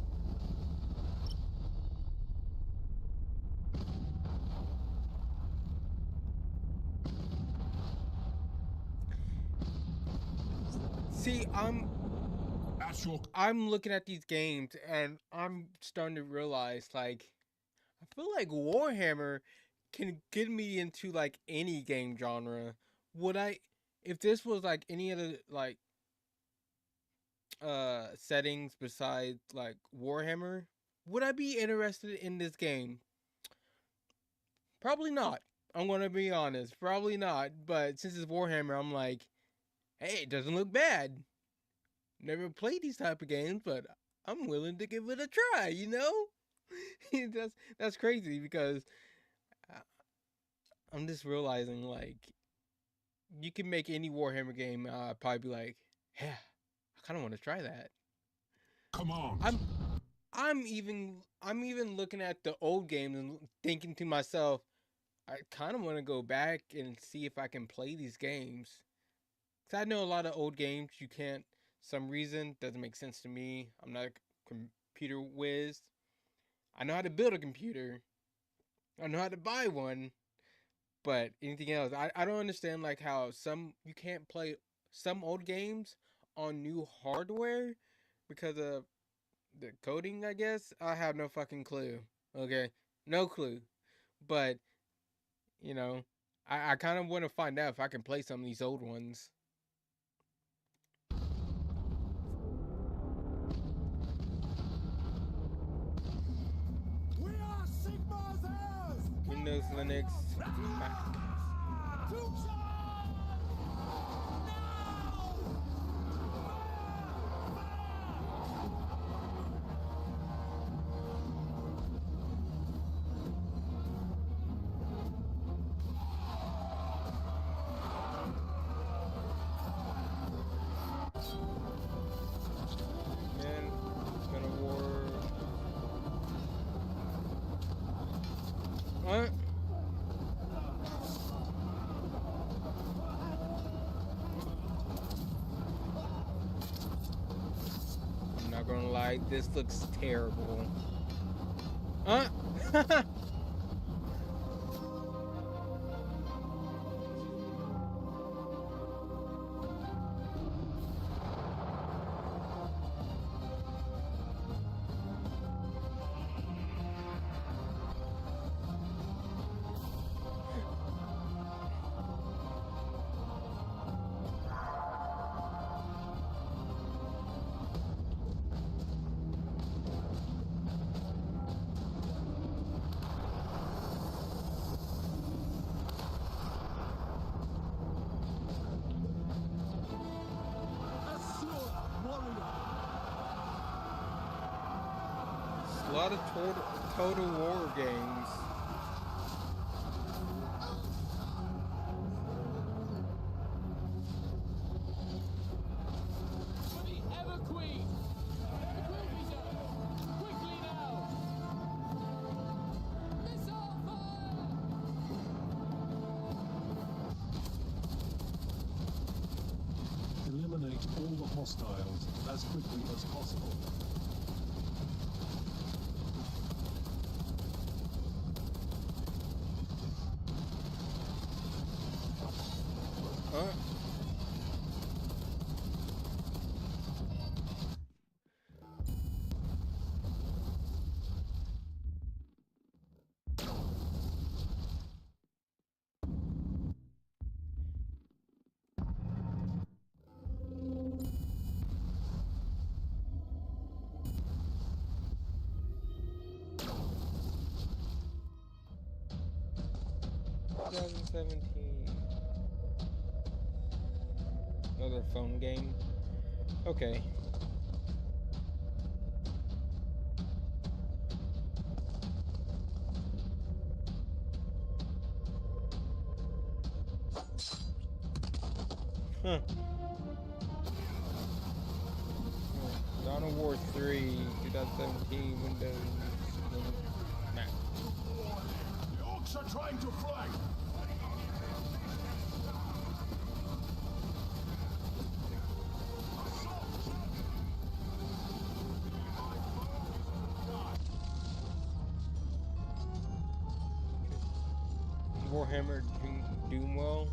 See, I'm looking at these games and I'm starting to realize, like, I feel like Warhammer can get me into like any game genre. Would I, if this was like any other like settings besides like Warhammer, would I be interested in this game? Probably not. I'm gonna be honest, probably not. But since it's Warhammer, I'm like, hey, it doesn't look bad. Never played these type of games, but I'm willing to give it a try. You know, that's crazy because I'm just realizing like you can make any Warhammer game. I'd probably be like, yeah, I kind of want to try that. Come on. I'm even looking at the old games and thinking to myself, I kind of want to go back and see if I can play these games. Cause I know a lot of old games you can't. Some reason doesn't make sense to me. I'm not a computer whiz. I know how to build a computer. I know how to buy one. But anything else, I don't understand like how you can't play some old games on new hardware because of the coding, I guess. I have no fucking clue. Okay? No clue. But, you know, I kind of want to find out if I can play some of these old ones. We are Sigmar's heirs! Windows, Linux, Mac. Man, gonna war. What? I'm not gonna lie, this looks terrible. Huh? A lot of Total War games. For the Ever Queen! It will be done! Quickly now! Missile fire! Eliminate all the hostiles as quickly as possible. Huh? Another phone game. Okay. Huh. Dawn of War 3, 2017, Windows, Mac. The orcs are trying to flank! Warhammer Doomwell.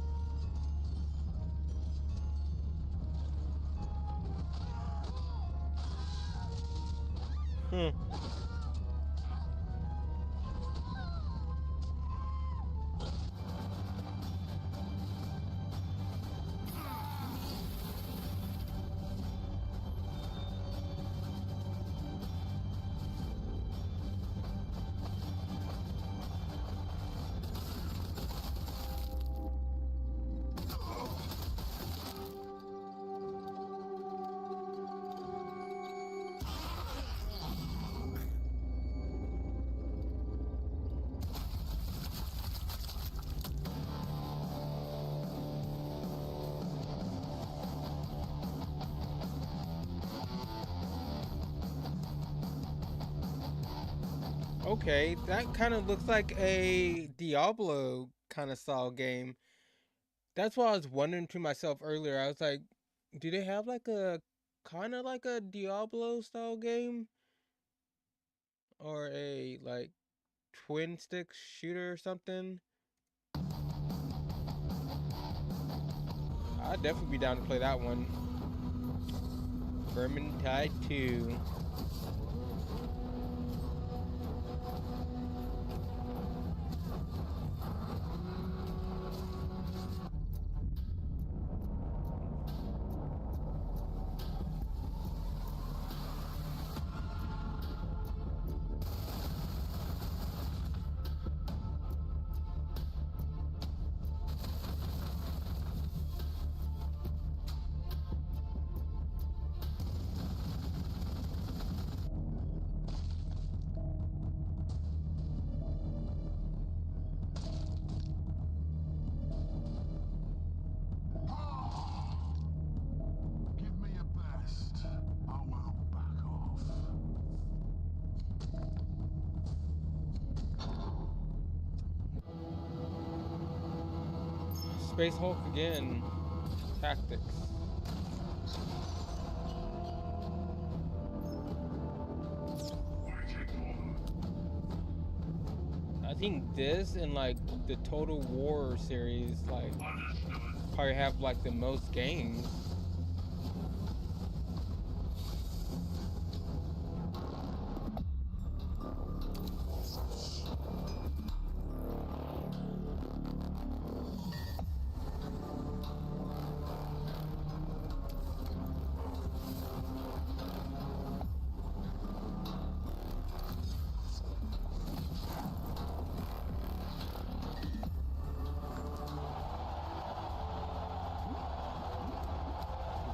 Hmm. Okay, that kind of looks like a Diablo kind of style game. That's why I was wondering to myself earlier. I was like, do they have like a kind of like a Diablo style game or a like twin stick shooter or something? I'd definitely be down to play that one. Vermintide 2. Give me your best. I won't back off. Space Hulk again. Tactics. I think this and like the Total War series like probably have like the most games.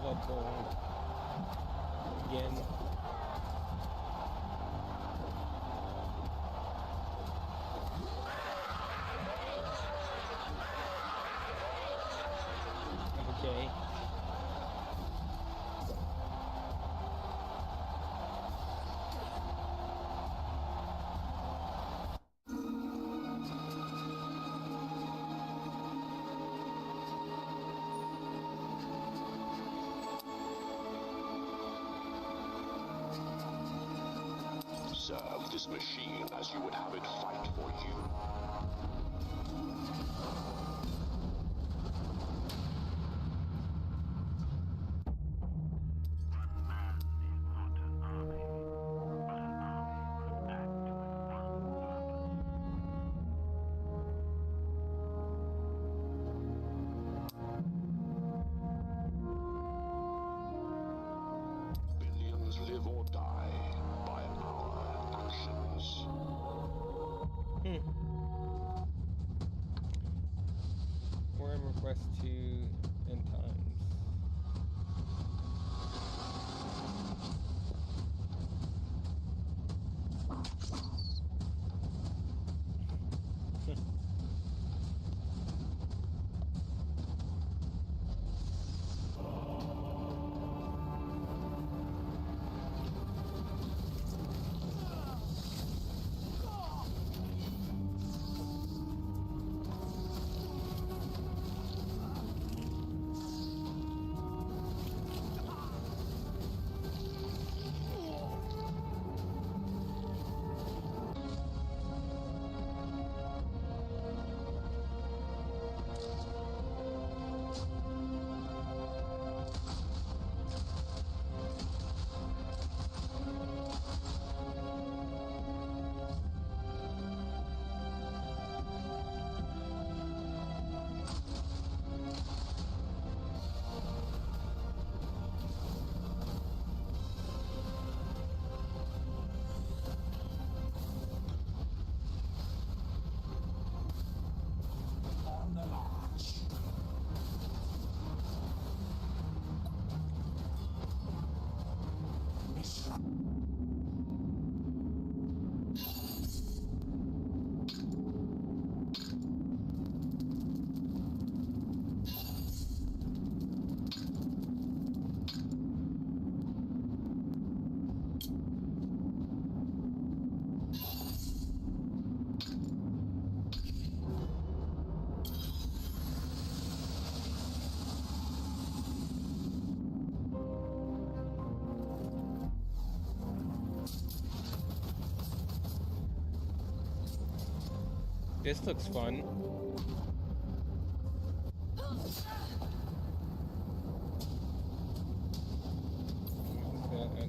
Bloodborne again. Okay. Serve this machine as you would have it fight for you. Billions live or die by our actions. Warhammer Quest 2 End Times. This looks fun. Okay.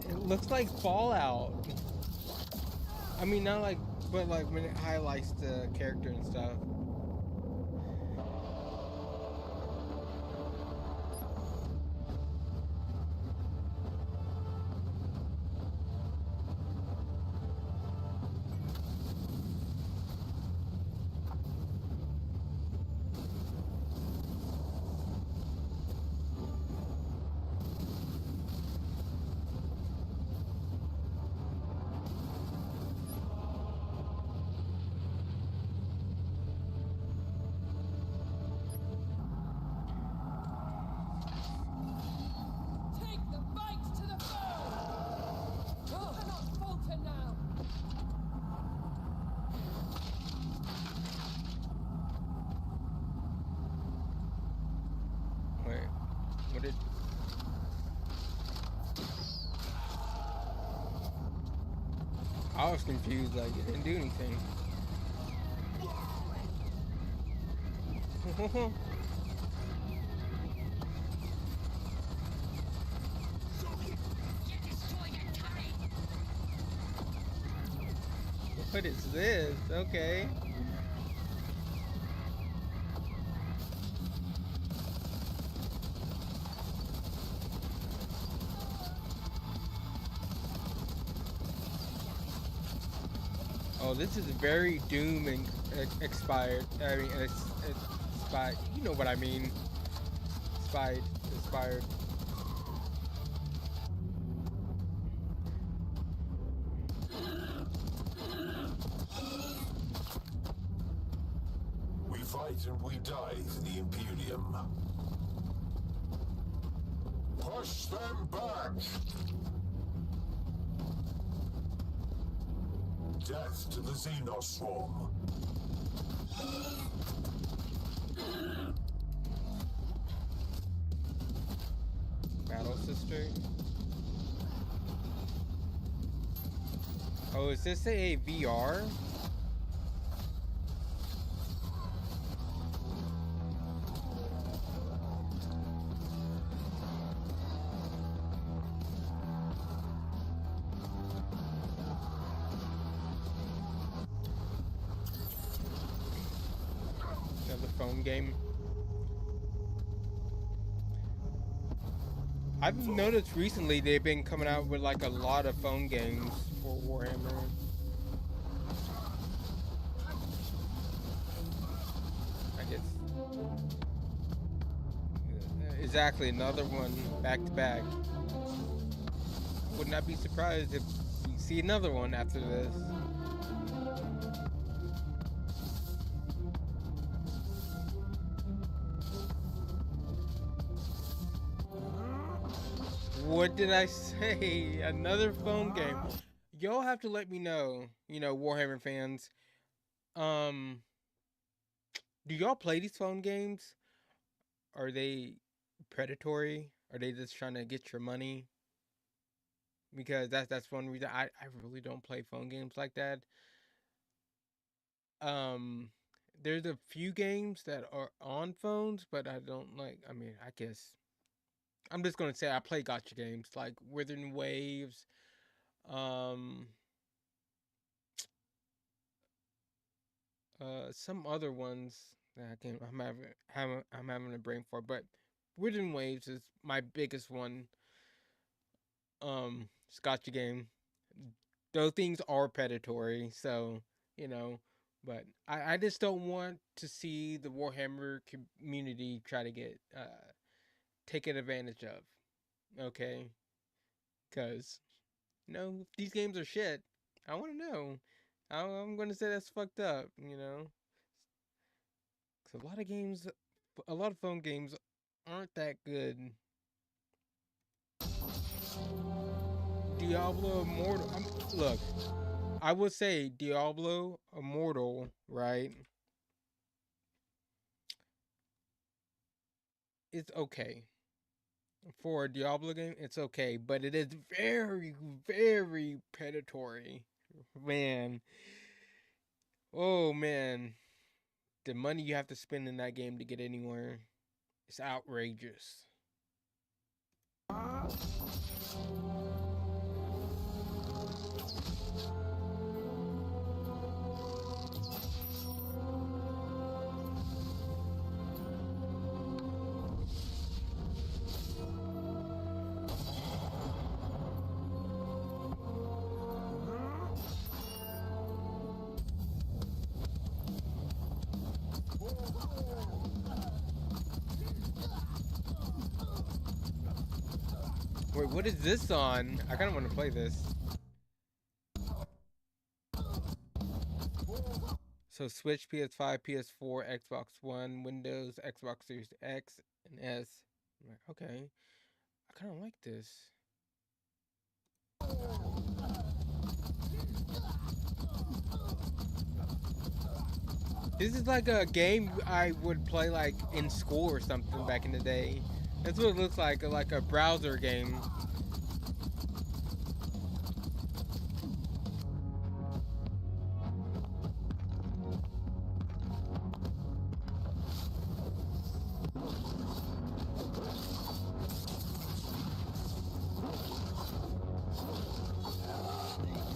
It looks like Fallout. I mean, not like, but like when it highlights the character and stuff. Take the fight to the foe! You cannot falter now! Wait, what did? I was confused. Like it didn't do anything. What is this? Okay. Oh, this is very Doom and expired. I mean, it's inspired. You know what I mean? Inspired. We fight and we die for the Imperium. Push them back! Death to the Xenos swarm. Battle Sister. Oh, is this a VR? Another phone game. I've noticed recently they've been coming out with like a lot of phone games for Warhammer. I guess exactly another one back to back. Would not be surprised if we see another one after this. What did I say? Another phone game. Y'all have to let me know, Warhammer fans. Do y'all play these phone games? Are they predatory? Are they just trying to get your money? Because that's one reason I really don't play phone games like that. Um there's a few games that are on phones, but I don't like, I mean, I guess I'm just gonna say I play gotcha games like Withering Waves, um, some other ones that I'm having a brain for, but Withering Waves is my biggest one. It's gotcha game. Those things are predatory, so you know. But I just don't want to see the Warhammer community try to get taken advantage of. Okay, because these games are shit. I want to know. I'm going to say that's fucked up, Because a lot of phone games aren't that good. Diablo Immortal. Look, I would say Diablo Immortal, right? it's okay. For a Diablo game, it's okay, but it is very, very predatory. Man. Oh man. The money you have to spend in that game to get anywhere is outrageous. Wait, what is this on? I kind of want to play this. So Switch, PS5, PS4, Xbox One, Windows, Xbox Series X and S. I'm like, okay, I kind of like this. This is like a game I would play like in school or something back in the day. That's what it looks like a browser game.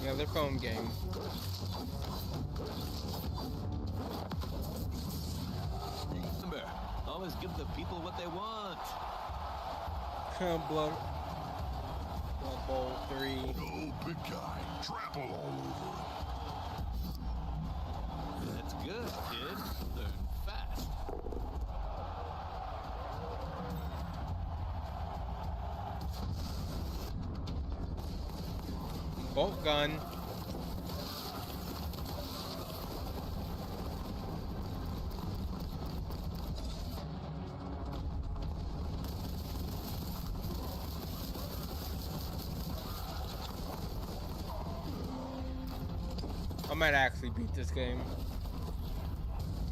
Yeah, their phone game. Remember, always give the people what they want. Blood Bowl 3. Oh, big guy. Trample all over. That's good, kid. Learn fast. Bolt gun. I might actually beat this game.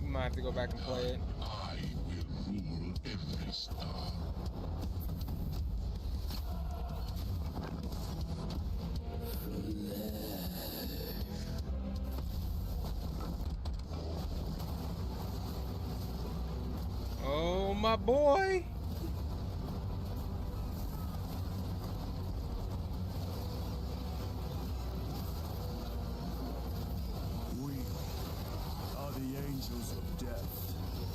Might have to go back and play it. I will rule every star. Oh, my boy. We are the angels of death.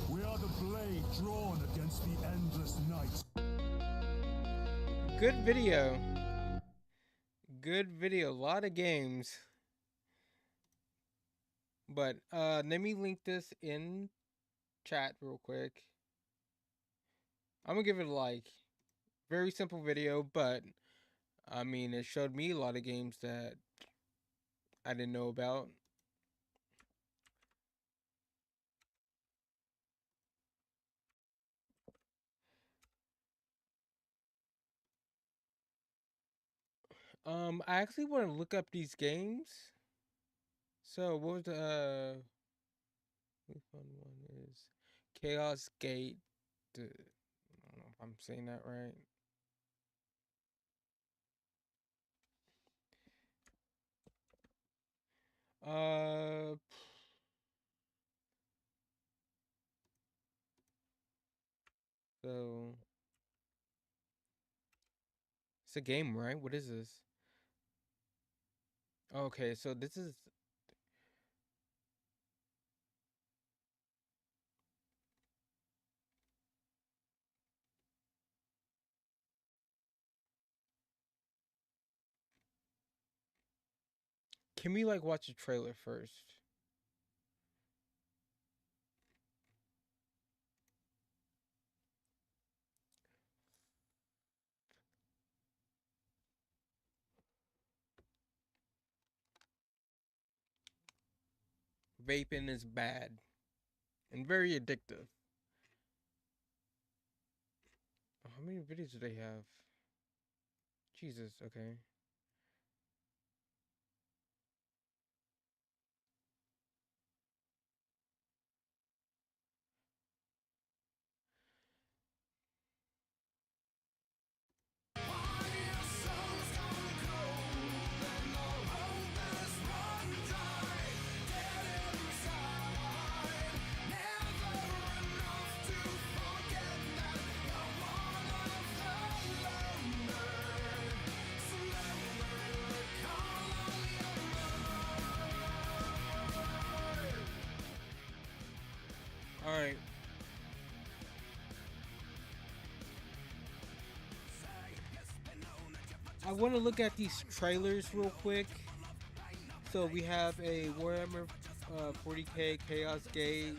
We are the blade drawn against the endless night. Good video. Good video. A lot of games. But let me link this in chat real quick. I'm gonna give it a like. Very simple video, but I mean, it showed me a lot of games that I didn't know about. I actually want to look up these games. So what was the which one is Chaos Gate? I don't know if I'm saying that right. Uh, so it's a game, right? What is this? Okay, so this is can we like watch the trailer first? Vaping is bad and very addictive. Oh, how many videos do they have? Jesus, okay. Alright. I want to look at these trailers real quick. So we have a Warhammer 40k Chaos Gate,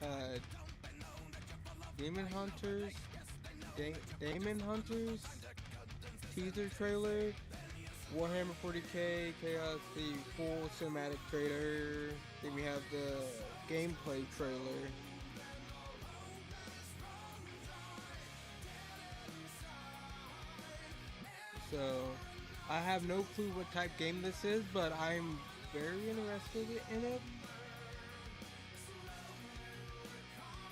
uh, Demon Hunters teaser trailer, Warhammer 40k Chaos, the full cinematic trailer. Then we have the gameplay trailer. So I have no clue what type game this is, but I'm very interested in it.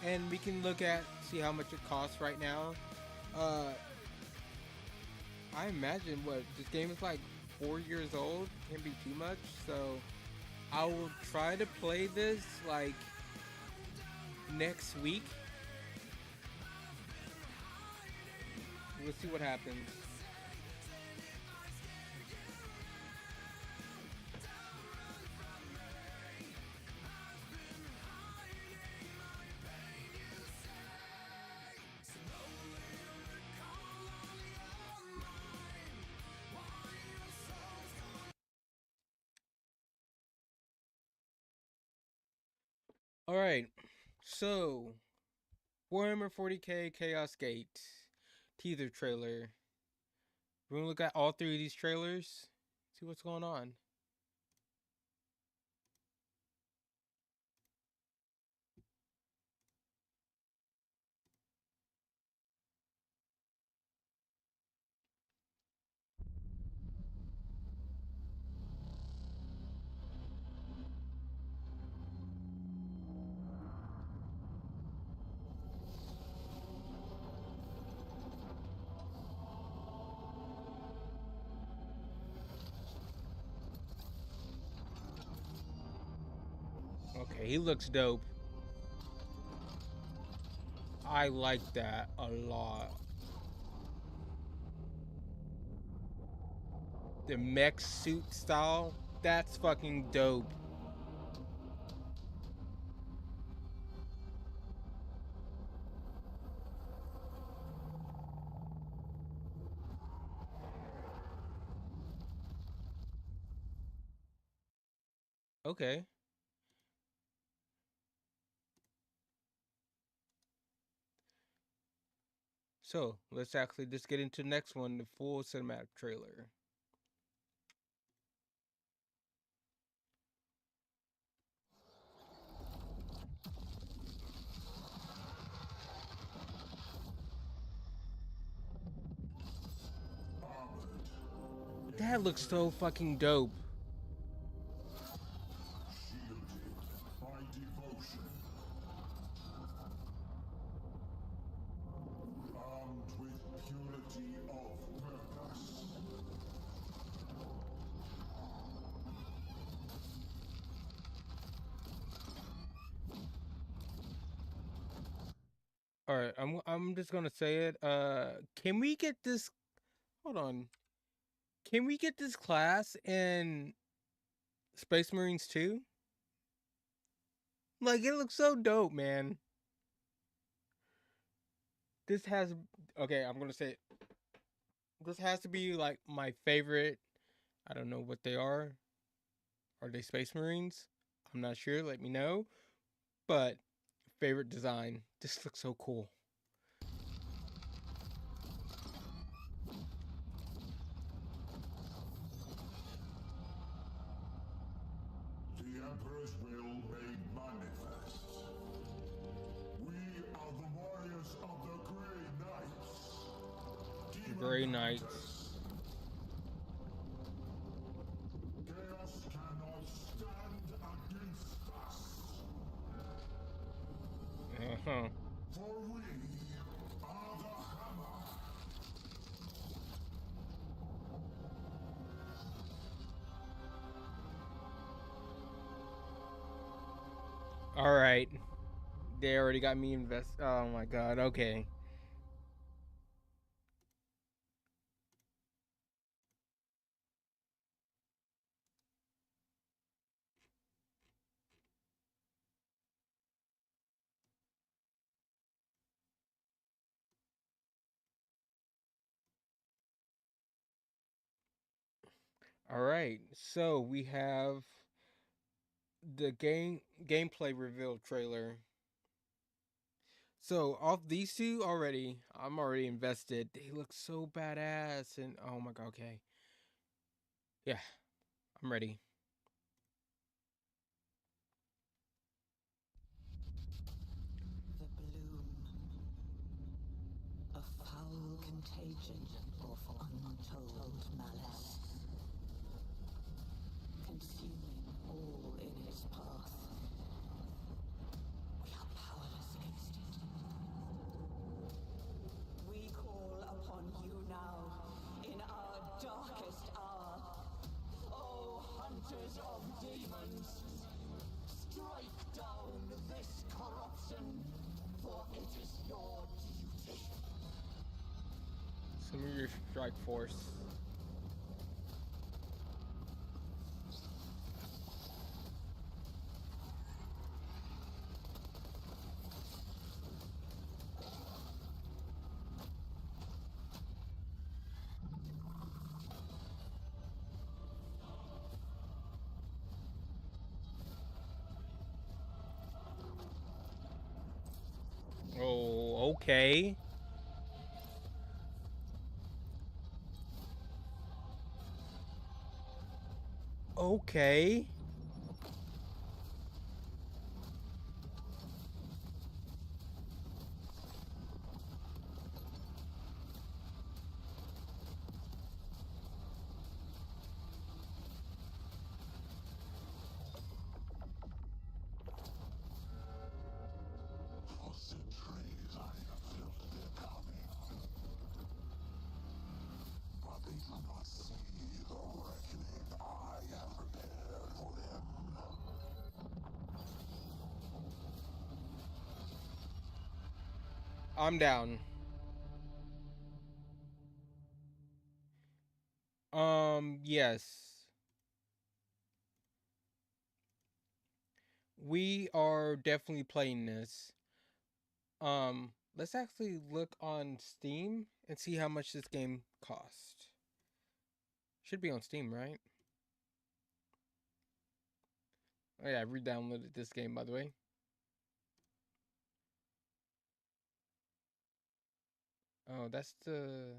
And we can see how much it costs right now. I imagine this game is like 4 years old, can't be too much. So I will try to play this like next week. We'll see what happens. Alright, so Warhammer 40k Chaos Gate teaser trailer. We're gonna look at all three of these trailers, see what's going on. Okay, he looks dope. I like that a lot. The mech suit style, that's fucking dope. Okay. So let's actually just get into the next one, the full cinematic trailer. That looks so fucking dope. All right, I'm just gonna say it. Can we get this? Hold on. Can we get this class in Space Marines 2? Like, it looks so dope, man. This has okay. I'm gonna say it. This has to be like my favorite. I don't know what they are. Are they Space Marines? I'm not sure. Let me know. But favorite design. This looks so cool. The Emperor's will made manifest. We are the warriors of the Grey Knights. Grey Knights. Chaos cannot stand against us. Uh-huh. For we are the hammer. All right. They already got me invested. Oh my god. Okay. All right, so we have the gameplay reveal trailer. So off these two already, I'm already invested. They look so badass, and oh my god, okay, yeah, I'm ready. The bloom. A foul contagion of untold malice. Consuming all in its path. We are powerless against it. We call upon you now, in our darkest hour. O hunters of demons, strike down this corruption, for it is your duty. Some of your strike force. Oh, okay. Okay. For centuries I have felt their coming. But they do not see the reckoning I have prepared for them. I'm down. Yes. We are definitely playing this. Let's actually look on Steam and see how much this game cost. Should be on Steam, right? Oh yeah, I re-downloaded this game, by the way. Oh, that's the...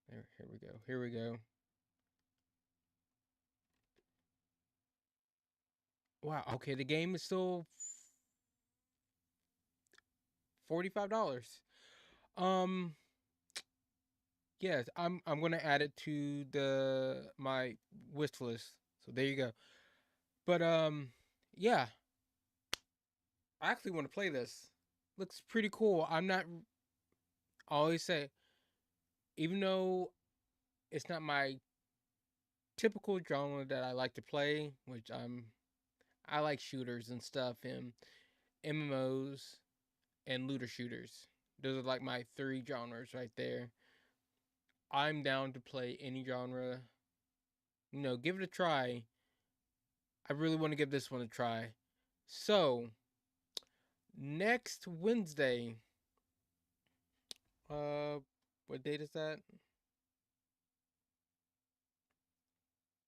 Here we go. Here we go. Wow, okay, the game is still $45. Um, yes, I'm gonna add it to my wish list. So there you go. But yeah, I actually want to play this. Looks pretty cool. I'm not. I always say, even though it's not my typical genre that I like to play, which I like shooters and stuff and MMOs and looter shooters. Those are like my three genres right there. I'm down to play any genre. Give it a try. I really want to give this one a try. So, next Wednesday, uh what date is that?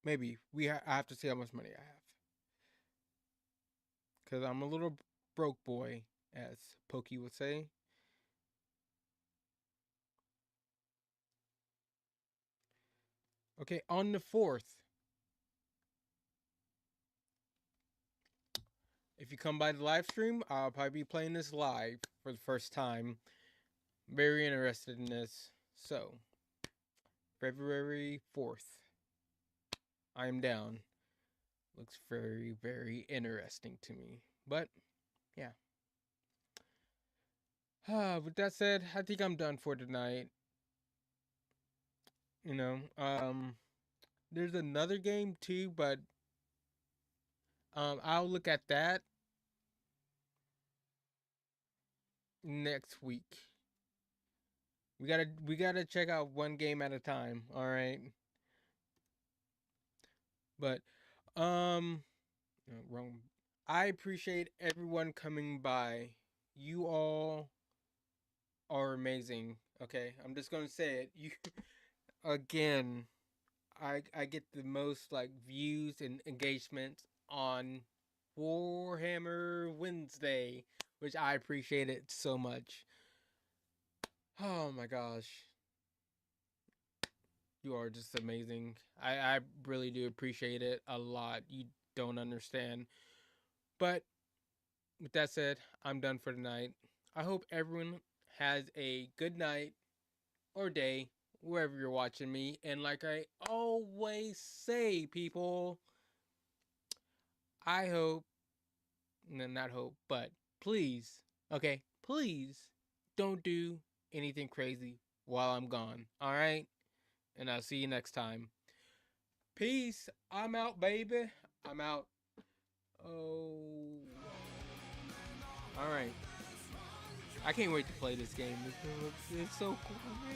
Maybe I have to see how much money I have. Cuz I'm a little broke boy, as Pokey would say. Okay, on the 4th, if you come by the live stream, I'll probably be playing this live for the first time. Very interested in this. So, February 4th, I am down. Looks very, very interesting to me. But, yeah. With that said, I think I'm done for tonight. You know, there's another game too, but I'll look at that next week. We gotta check out one game at a time, all right? But wrong. I appreciate everyone coming by. You all are amazing. Okay, I'm just gonna say it. again, I get the most like views and engagements on Warhammer Wednesday, which I appreciate it so much. Oh my gosh. You are just amazing. I really do appreciate it a lot. You don't understand. But with that said, I'm done for tonight. I hope everyone has a good night or day wherever you're watching me. And like I always say, people, I hope, no, not hope, but please, okay, please don't do anything crazy while I'm gone. All right? And I'll see you next time. Peace. I'm out, baby. I'm out. Oh. All right. I can't wait to play this game. It's so cool, man.